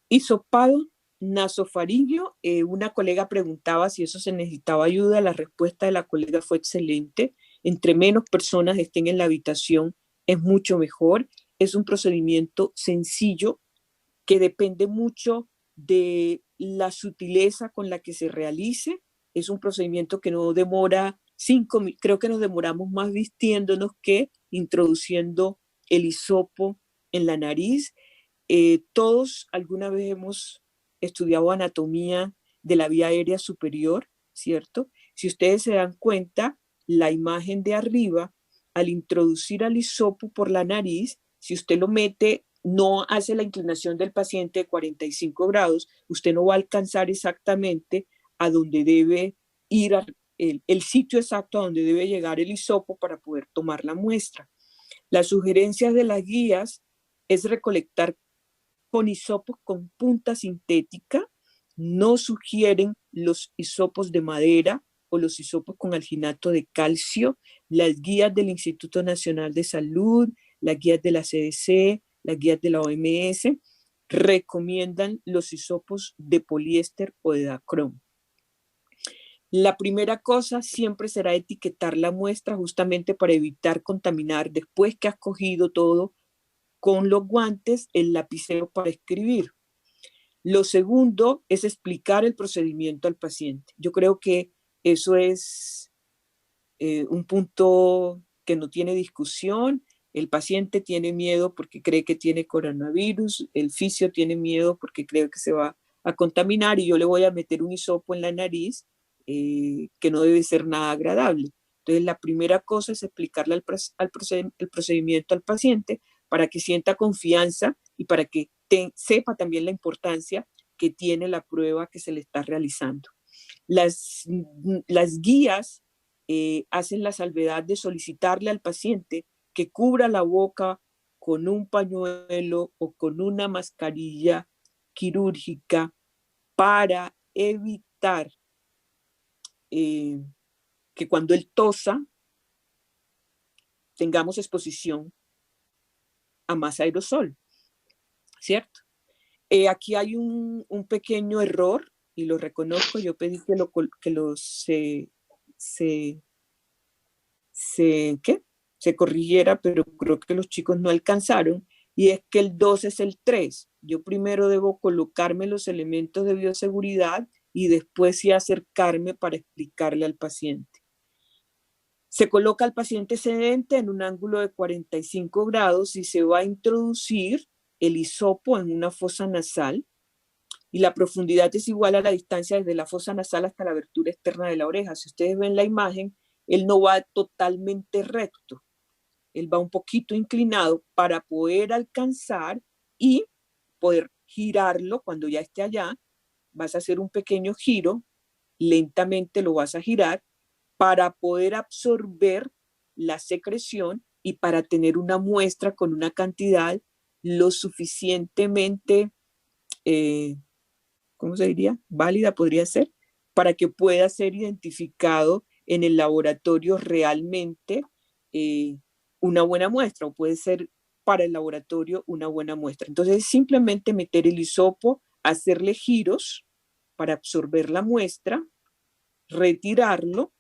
Hisopado nasofaríngeo. Una colega preguntaba si eso se necesitaba ayuda. La respuesta de la colega fue excelente. Entre menos personas estén en la habitación, es mucho mejor. Es un procedimiento sencillo que depende mucho de la sutileza con la que se realice. Es un procedimiento que no demora creo que nos demoramos más vistiéndonos que introduciendo el hisopo en la nariz. Todos alguna vez hemos estudiado anatomía de la vía aérea superior, ¿cierto? Si ustedes se dan cuenta, la imagen de arriba, al introducir al hisopo por la nariz, si usted lo mete, no hace la inclinación del paciente de 45 grados, usted no va a alcanzar exactamente a donde debe ir, el sitio exacto a donde debe llegar el hisopo para poder tomar la muestra. Las sugerencias de las guías es recolectar con hisopos con punta sintética. No sugieren los hisopos de madera o los hisopos con alginato de calcio. Las guías del Instituto Nacional de Salud, las guías de la CDC, las guías de la OMS recomiendan los hisopos de poliéster o de dacrón. La primera cosa siempre será etiquetar la muestra justamente para evitar contaminar después que has cogido todo con los guantes el lapicero para escribir. Lo segundo es explicar el procedimiento al paciente. Yo creo que eso es un punto que no tiene discusión. El paciente tiene miedo porque cree que tiene coronavirus, el fisio tiene miedo porque cree que se va a contaminar y yo le voy a meter un hisopo en la nariz que no debe ser nada agradable. Entonces la primera cosa es explicarle el procedimiento al paciente para que sienta confianza y para que sepa también la importancia que tiene la prueba que se le está realizando. Las guías hacen la salvedad de solicitarle al paciente que cubra la boca con un pañuelo o con una mascarilla quirúrgica para evitar que cuando él tosa tengamos exposición a más aerosol, ¿cierto? Aquí hay un pequeño error y lo reconozco. Yo pedí se corrigiera, pero creo que los chicos no alcanzaron, y es que el 2 es el 3. Yo primero debo colocarme los elementos de bioseguridad y después sí acercarme para explicarle al paciente. Se coloca al paciente sedente en un ángulo de 45 grados y se va a introducir el hisopo en una fosa nasal y la profundidad es igual a la distancia desde la fosa nasal hasta la abertura externa de la oreja. Si ustedes ven la imagen, él no va totalmente recto, él va un poquito inclinado para poder alcanzar y poder girarlo cuando ya esté allá. Vas a hacer un pequeño giro, lentamente lo vas a girar para poder absorber la secreción y para tener una muestra con una cantidad lo suficientemente, ¿cómo se diría? Válida podría ser, para que pueda ser identificado en el laboratorio realmente una buena muestra, o puede ser para el laboratorio una buena muestra. Entonces, simplemente meter el hisopo, hacerle giros para absorber la muestra, retirarlo,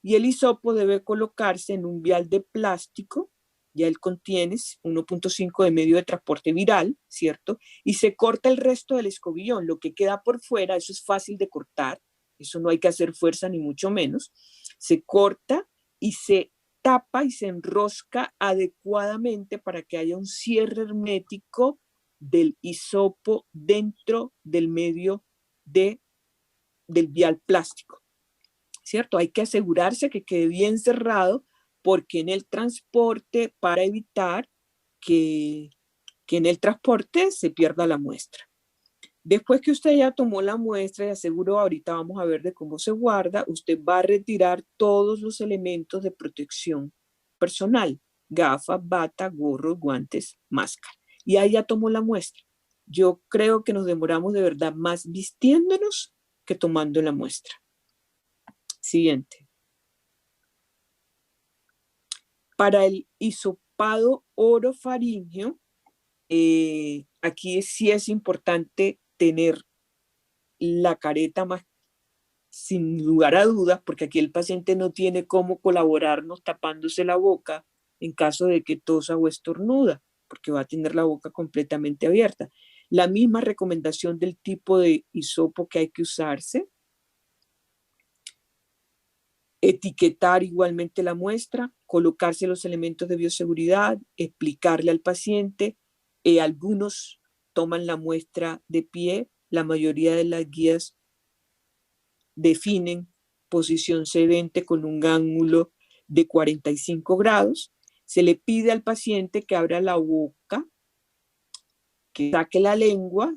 y el hisopo debe colocarse en un vial de plástico. Ya él contiene 1.5 de medio de transporte viral, ¿cierto? Y se corta el resto del escobillón. Lo que queda por fuera, eso es fácil de cortar, eso no hay que hacer fuerza ni mucho menos. Se corta y se tapa y se enrosca adecuadamente para que haya un cierre hermético del hisopo dentro del medio del vial plástico, ¿cierto? Hay que asegurarse que quede bien cerrado porque en el transporte, para evitar que en el transporte se pierda la muestra. Después que usted ya tomó la muestra, y aseguro, ahorita vamos a ver de cómo se guarda, usted va a retirar todos los elementos de protección personal, gafas, bata, gorro, guantes, máscara. Y ahí ya tomó la muestra. Yo creo que nos demoramos de verdad más vistiéndonos que tomando la muestra. Siguiente. Para el hisopado orofaríngeo, aquí sí es importante tener la careta más, sin lugar a dudas, porque aquí el paciente no tiene cómo colaborarnos tapándose la boca en caso de que tosa o estornuda, porque va a tener la boca completamente abierta. La misma recomendación del tipo de hisopo que hay que usarse. Etiquetar igualmente la muestra, colocarse los elementos de bioseguridad, explicarle al paciente Algunos toman la muestra de pie, la mayoría de las guías definen posición sedente con un ángulo de 45 grados. Se le pide al paciente que abra la boca, que saque la lengua,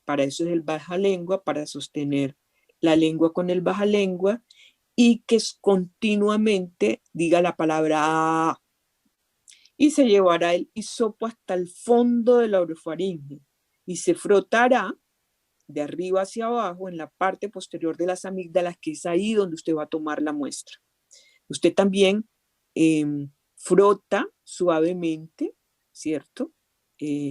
para eso es el baja lengua, para sostener la lengua con el baja lengua, y que continuamente diga la palabra "ah", y se llevará el hisopo hasta el fondo de la orofaringe y se frotará de arriba hacia abajo en la parte posterior de las amígdalas, que es ahí donde usted va a tomar la muestra. Usted también frota suavemente, ¿cierto?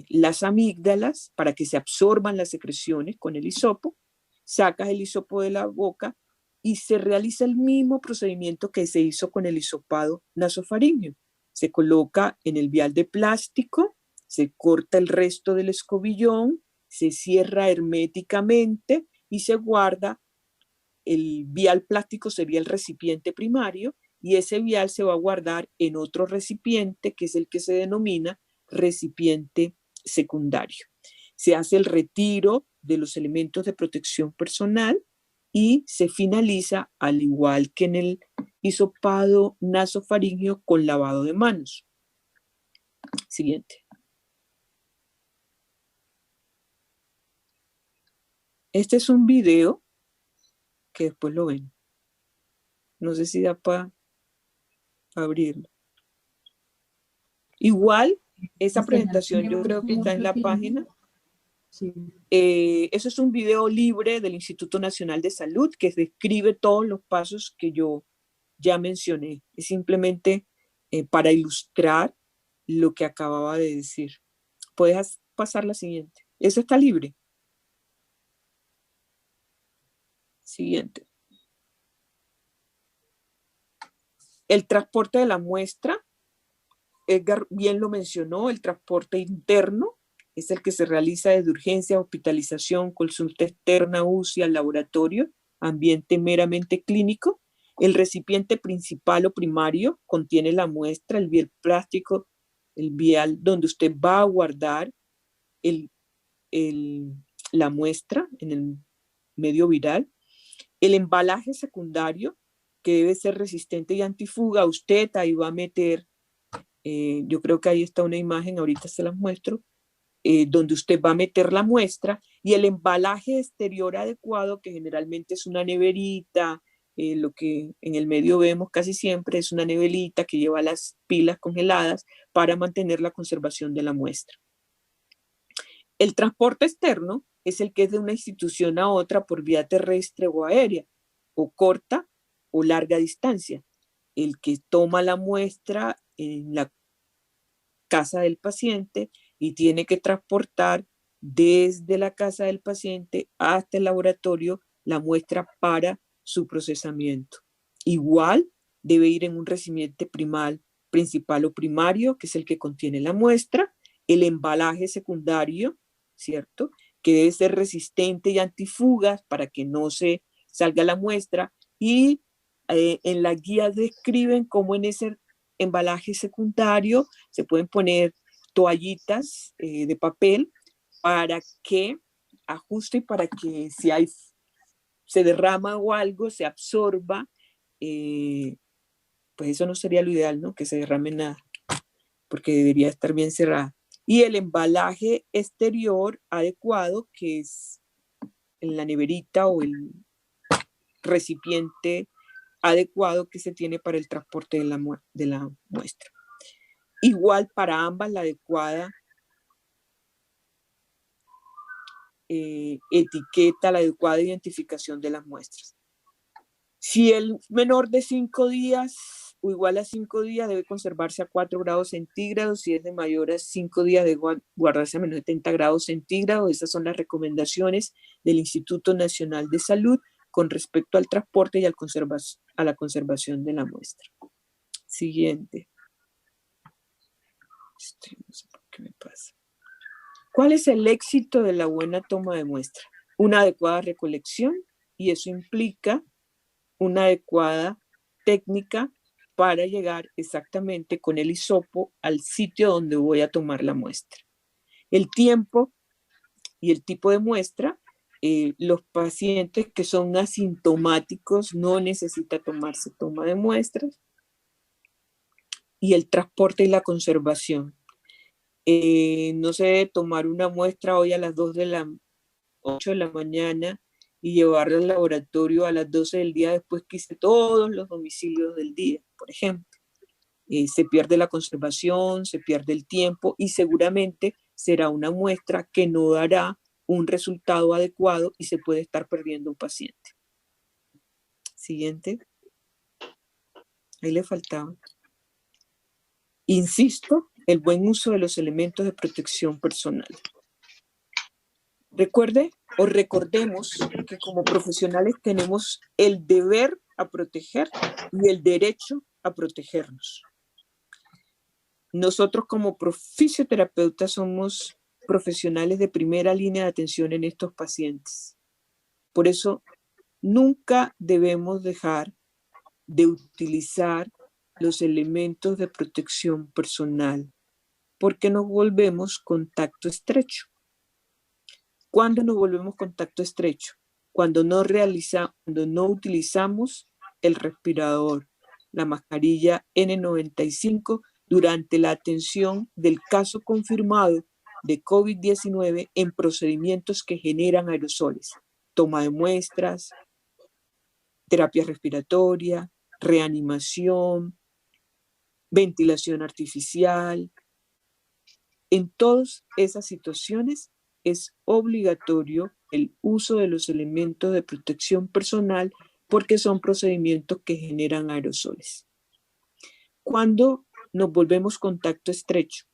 Las amígdalas para que se absorban las secreciones con el hisopo, sacas el hisopo de la boca y se realiza el mismo procedimiento que se hizo con el hisopado nasofaríngeo. Se coloca en el vial de plástico, se corta el resto del escobillón, se cierra herméticamente y se guarda. El vial plástico sería el recipiente primario y ese vial se va a guardar en otro recipiente que es el que se denomina recipiente secundario. Se hace el retiro de los elementos de protección personal y se finaliza, al igual que en el hisopado nasofaríngeo, con lavado de manos. Siguiente. Este es un video que después lo ven. No sé si da para abrirlo. Igual, esa presentación yo creo que está en la página. Sí. Eso es un video libre del Instituto Nacional de Salud que describe todos los pasos que yo ya mencioné. Es simplemente para ilustrar lo que acababa de decir. Puedes pasar la siguiente. Eso está libre. Siguiente. El transporte de la muestra, Edgar bien lo mencionó, el transporte interno es el que se realiza desde urgencia, hospitalización, consulta externa, UCI, al laboratorio, ambiente meramente clínico. El recipiente principal o primario contiene la muestra, el vial plástico, el vial donde usted va a guardar la muestra en el medio viral. El embalaje secundario, que debe ser resistente y antifuga. Usted ahí va a meter, yo creo que ahí está una imagen, ahorita se las muestro, donde usted va a meter la muestra, y el embalaje exterior adecuado, que generalmente es una neverita, lo que en el medio vemos casi siempre es una neverita que lleva las pilas congeladas para mantener la conservación de la muestra. El transporte externo es el que es de una institución a otra por vía terrestre o aérea, o corta o larga distancia. El que toma la muestra en la casa del paciente y tiene que transportar desde la casa del paciente hasta el laboratorio la muestra para su procesamiento. Igual debe ir en un recipiente principal o primario, que es el que contiene la muestra, el embalaje secundario, ¿cierto?, que debe ser resistente y antifugas para que no se salga la muestra, y en la guía describen cómo en ese embalaje secundario se pueden poner toallitas de papel para que ajuste y para que si se derrama o algo, se absorba, pues eso no sería lo ideal, ¿no? Que se derrame nada, porque debería estar bien cerrada. Y el embalaje exterior adecuado, que es en la neverita o el recipiente adecuado que se tiene para el transporte de la muestra. Igual para ambas, la adecuada etiqueta, la adecuada identificación de las muestras. Si el menor de 5 días o igual a 5 días debe conservarse a 4 grados centígrados, si es de mayor a 5 días debe guardarse a menos de 70 grados centígrados. Esas son las recomendaciones del Instituto Nacional de Salud con respecto al transporte y a la conservación de la muestra. Siguiente. No sé por qué me pasa. ¿Cuál es el éxito de la buena toma de muestra? Una adecuada recolección, y eso implica una adecuada técnica para llegar exactamente con el hisopo al sitio donde voy a tomar la muestra. El tiempo y el tipo de muestra. Los pacientes que son asintomáticos no necesitan tomarse toma de muestras. Y el transporte y la conservación. No se debe tomar una muestra hoy a las 8 de la mañana y llevarla al laboratorio a las 12 del día después que hice todos los domicilios del día, por ejemplo. Se pierde la conservación, se pierde el tiempo y seguramente será una muestra que no dará un resultado adecuado y se puede estar perdiendo un paciente. Siguiente. Ahí le faltaba. Insisto, el buen uso de los elementos de protección personal. Recuerde o recordemos que como profesionales tenemos el deber a proteger y el derecho a protegernos. Nosotros como fisioterapeutas somos profesionales de primera línea de atención en estos pacientes. Por eso, nunca debemos dejar de utilizar los elementos de protección personal, porque nos volvemos contacto estrecho. ¿Cuándo nos volvemos contacto estrecho? Cuando no utilizamos el respirador, la mascarilla N95 durante la atención del caso confirmado de COVID-19 en procedimientos que generan aerosoles, toma de muestras, terapia respiratoria, reanimación, ventilación artificial. En todas esas situaciones es obligatorio el uso de los elementos de protección personal porque son procedimientos que generan aerosoles. Cuando nos volvemos contacto estrecho,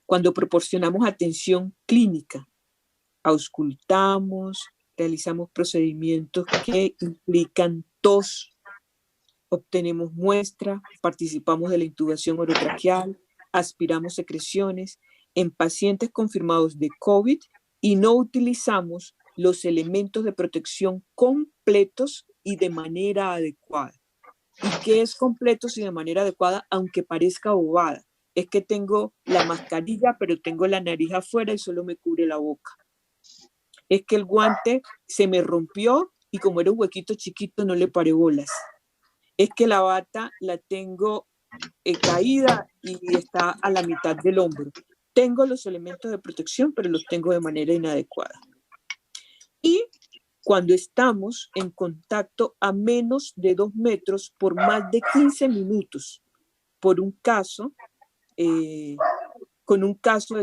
cuando proporcionamos atención clínica, auscultamos, realizamos procedimientos que implican tos, obtenemos muestra, participamos de la intubación orotraqueal, aspiramos secreciones en pacientes confirmados de COVID y no utilizamos los elementos de protección completos y de manera adecuada. ¿Y qué es completos y de manera adecuada? Aunque parezca bobada. Es que tengo la mascarilla, pero tengo la nariz afuera y solo me cubre la boca. Es que el guante se me rompió y como era un huequito chiquito no le paré bolas. Es que la bata la tengo caída y está a la mitad del hombro. Tengo los elementos de protección, pero los tengo de manera inadecuada. Y cuando estamos en contacto a menos de 2 metros por más de 15 minutos, con un caso de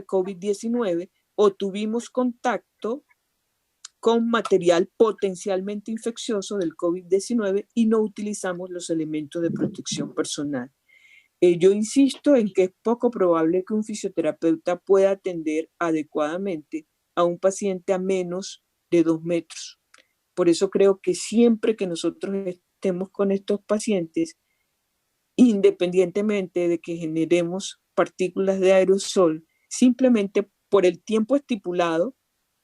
COVID-19, o tuvimos contacto con material potencialmente infeccioso del COVID-19 y no utilizamos los elementos de protección personal. Yo insisto en que es poco probable que un fisioterapeuta pueda atender adecuadamente a un paciente a menos de 2 metros. Por eso creo que siempre que nosotros estemos con estos pacientes, independientemente de que generemos partículas de aerosol, simplemente por el tiempo estipulado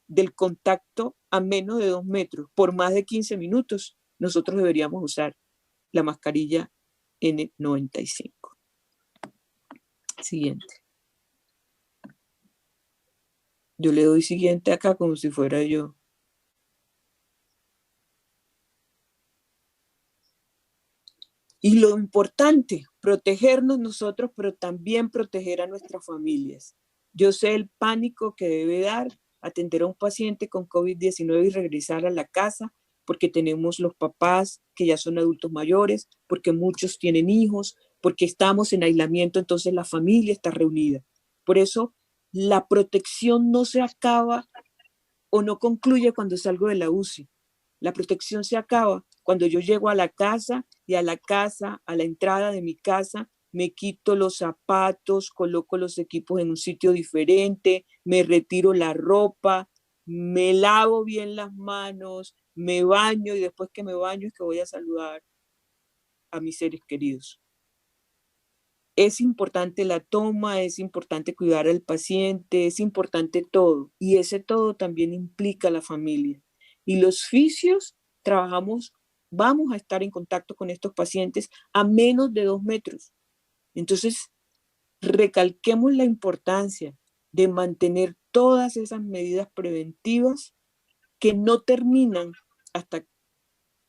del contacto a menos de 2 metros, por más de 15 minutos, nosotros deberíamos usar la mascarilla N95. Siguiente. Yo le doy siguiente acá como si fuera yo. Y lo importante, protegernos nosotros, pero también proteger a nuestras familias. Yo sé el pánico que debe dar atender a un paciente con COVID-19 y regresar a la casa, porque tenemos los papás que ya son adultos mayores, porque muchos tienen hijos, porque estamos en aislamiento, entonces la familia está reunida. Por eso la protección no se acaba o no concluye cuando salgo de la UCI. La protección se acaba cuando yo llego a la casa y a la entrada de mi casa, me quito los zapatos, coloco los equipos en un sitio diferente, me retiro la ropa, me lavo bien las manos, me baño y después que me baño es que voy a saludar a mis seres queridos. Es importante la toma, es importante cuidar al paciente, es importante todo. Y ese todo también implica a la familia. Y los fisios vamos a estar en contacto con estos pacientes a menos de 2 metros. Entonces, recalquemos la importancia de mantener todas esas medidas preventivas que no terminan hasta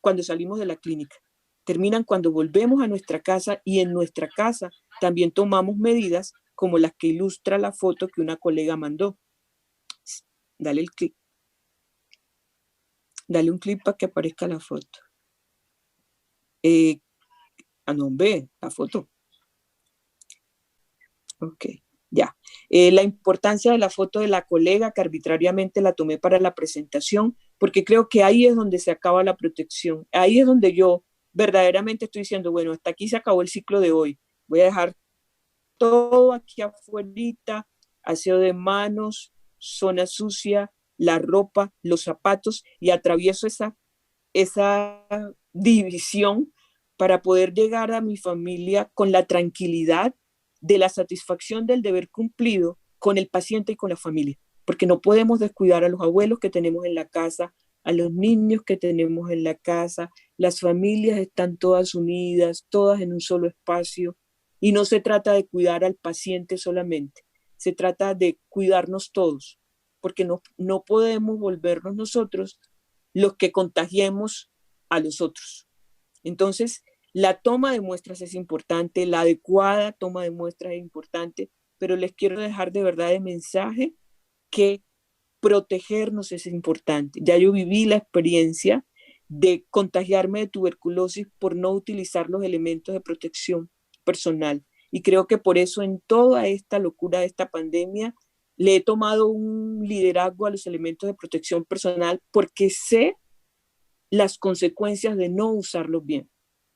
cuando salimos de la clínica. Terminan cuando volvemos a nuestra casa, y en nuestra casa también tomamos medidas como las que ilustra la foto que una colega mandó. Dale el clic. Dale un clic para que aparezca la foto. No, ve la foto. Ok, ya. La importancia de la foto de la colega, que arbitrariamente la tomé para la presentación, porque creo que ahí es donde se acaba la protección. Ahí es donde yo verdaderamente estoy diciendo, bueno, hasta aquí se acabó el ciclo de hoy. Voy a dejar todo aquí afuera, aseo de manos, zona sucia, la ropa, los zapatos, y atravieso esa división para poder llegar a mi familia con la tranquilidad de la satisfacción del deber cumplido con el paciente y con la familia, porque no podemos descuidar a los abuelos que tenemos en la casa, a los niños que tenemos en la casa. Las familias están todas unidas, todas en un solo espacio, y no se trata de cuidar al paciente solamente, se trata de cuidarnos todos, porque no podemos volvernos nosotros los que contagiemos a los otros. Entonces, la toma de muestras es importante, la adecuada toma de muestras es importante, pero les quiero dejar de verdad de mensaje que protegernos es importante. Ya yo viví la experiencia de contagiarme de tuberculosis por no utilizar los elementos de protección personal. Y creo que por eso en toda esta locura de esta pandemia le he tomado un liderazgo a los elementos de protección personal, porque sé las consecuencias de no usarlos bien.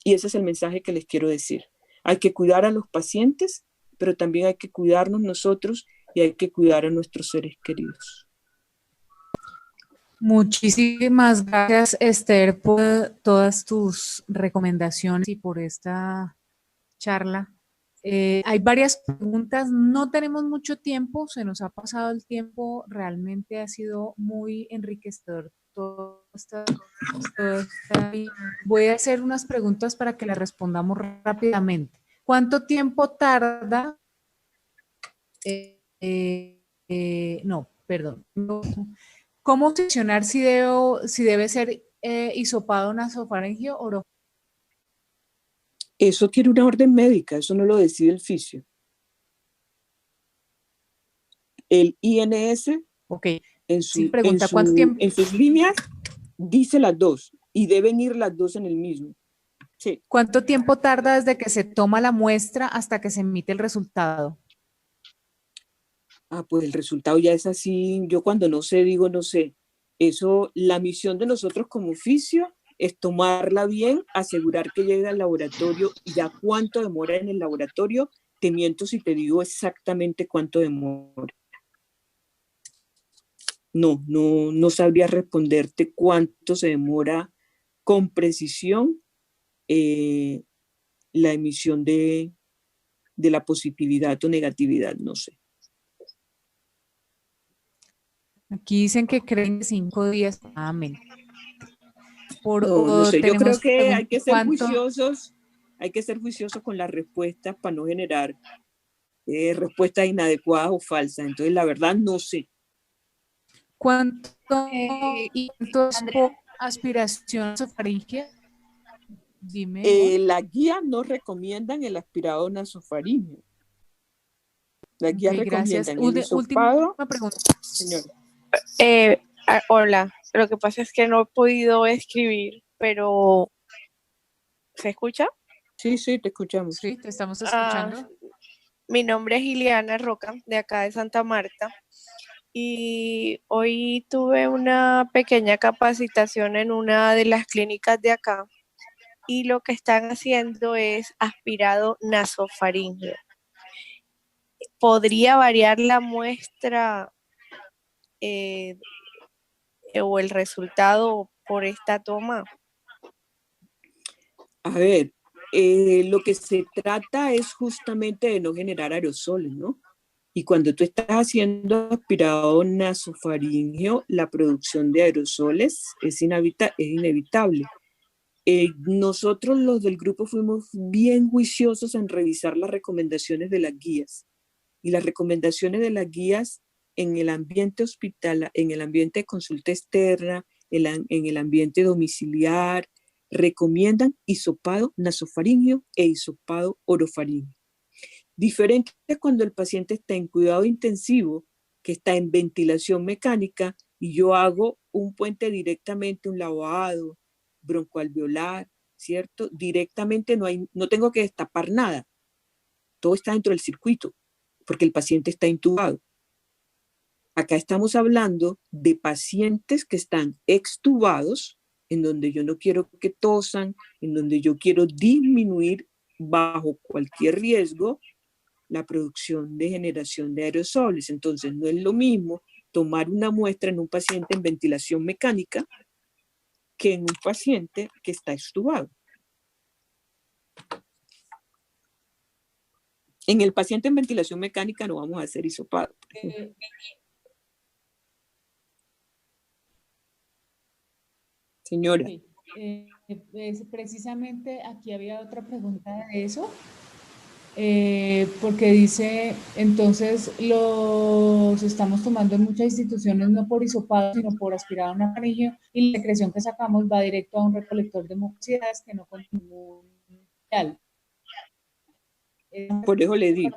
Y ese es el mensaje que les quiero decir. Hay que cuidar a los pacientes, pero también hay que cuidarnos nosotros y hay que cuidar a nuestros seres queridos. Muchísimas gracias, Esther, por todas tus recomendaciones y por esta charla. Hay varias preguntas, no tenemos mucho tiempo, se nos ha pasado el tiempo, realmente ha sido muy enriquecedor todo esto. Voy a hacer unas preguntas para que las respondamos rápidamente. ¿Cuánto tiempo tarda? No, perdón. ¿Cómo seleccionar si debe ser hisopado nasofaringeo o no? Eso tiene una orden médica, eso no lo decide el fisio. El INS, okay, en sus líneas, dice las dos, y deben ir las dos en el mismo. Sí. ¿Cuánto tiempo tarda desde que se toma la muestra hasta que se emite el resultado? Pues el resultado ya es así. Yo cuando no sé, digo no sé. Eso, la misión de nosotros como fisio es tomarla bien, asegurar que llegue al laboratorio. Y ya cuánto demora en el laboratorio, te miento si te digo exactamente cuánto demora. No sabría responderte cuánto se demora con precisión la emisión de la positividad o negatividad, no sé. Aquí dicen que creen 5 días. Amén. No sé, yo creo que hay que ser juiciosos, con las respuestas para no generar respuestas inadecuadas o falsas. Entonces, la verdad, no sé. ¿Cuánto es por aspiración nasofaringea? Dime. La guía no recomiendan el aspirado nasofaríngeo. La guía recomiendan el hisopado. Última pregunta. Señora. Hola, lo que pasa es que no he podido escribir, pero ¿se escucha? Sí, te escuchamos. Sí, te estamos escuchando. Mi nombre es Iliana Roca, de acá de Santa Marta, y hoy tuve una pequeña capacitación en una de las clínicas de acá, y lo que están haciendo es aspirado nasofaríngeo. ¿Podría variar la muestra o el resultado por esta toma? A ver, lo que se trata es justamente de no generar aerosoles, ¿no? Y cuando tú estás haciendo aspirado nasofaríngeo, la producción de aerosoles es inevitable. Nosotros los del grupo fuimos bien juiciosos en revisar las recomendaciones de las guías. Y las recomendaciones de las guías en el ambiente hospitalario, en el ambiente de consulta externa, en el ambiente domiciliar, recomiendan hisopado nasofaríngeo e hisopado orofaríngeo. Diferente cuando el paciente está en cuidado intensivo, que está en ventilación mecánica, y yo hago un puente directamente, un lavado broncoalveolar, ¿cierto? Directamente no tengo que destapar nada. Todo está dentro del circuito, porque el paciente está intubado. Acá estamos hablando de pacientes que están extubados, en donde yo no quiero que tosan, en donde yo quiero disminuir bajo cualquier riesgo la producción de generación de aerosoles. Entonces no es lo mismo tomar una muestra en un paciente en ventilación mecánica que en un paciente que está extubado. En el paciente en ventilación mecánica no vamos a hacer hisopado, por ejemplo. Señora. Sí. Precisamente aquí había otra pregunta de eso, porque dice, entonces los estamos tomando en muchas instituciones no por hisopado, sino por aspirado nasofaríngeo, y la secreción que sacamos va directo a un recolector de mucosidades que no contiene ningún material. Por eso le digo.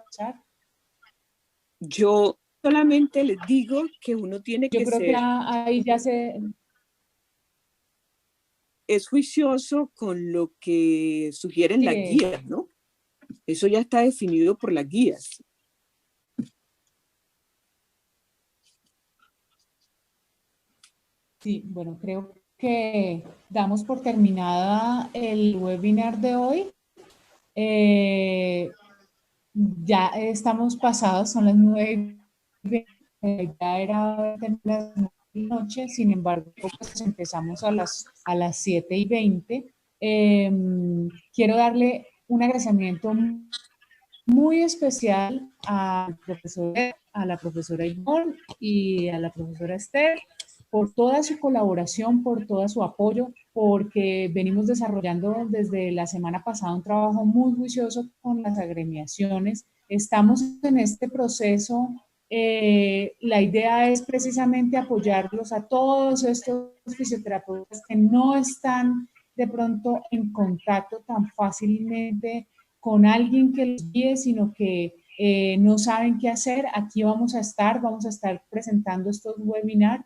Yo solamente les digo que uno tiene que ser... Yo creo que ahí ya se... Es juicioso con lo que sugieren las guías, ¿no? Eso ya está definido por las guías. Sí, bueno, creo que damos por terminada el webinar de hoy. Ya estamos pasados, son las 9:20, ya era las 9 de la noche, sin embargo, pues empezamos a las 7:20. Quiero darle un agradecimiento muy especial a la profesora Ivonne y a la profesora Esther por toda su colaboración, por todo su apoyo, porque venimos desarrollando desde la semana pasada un trabajo muy juicioso con las agremiaciones. Estamos en este proceso. La idea es precisamente apoyarlos a todos estos fisioterapeutas que no están de pronto en contacto tan fácilmente con alguien que los guíe, sino que no saben qué hacer. Aquí vamos a estar presentando estos webinars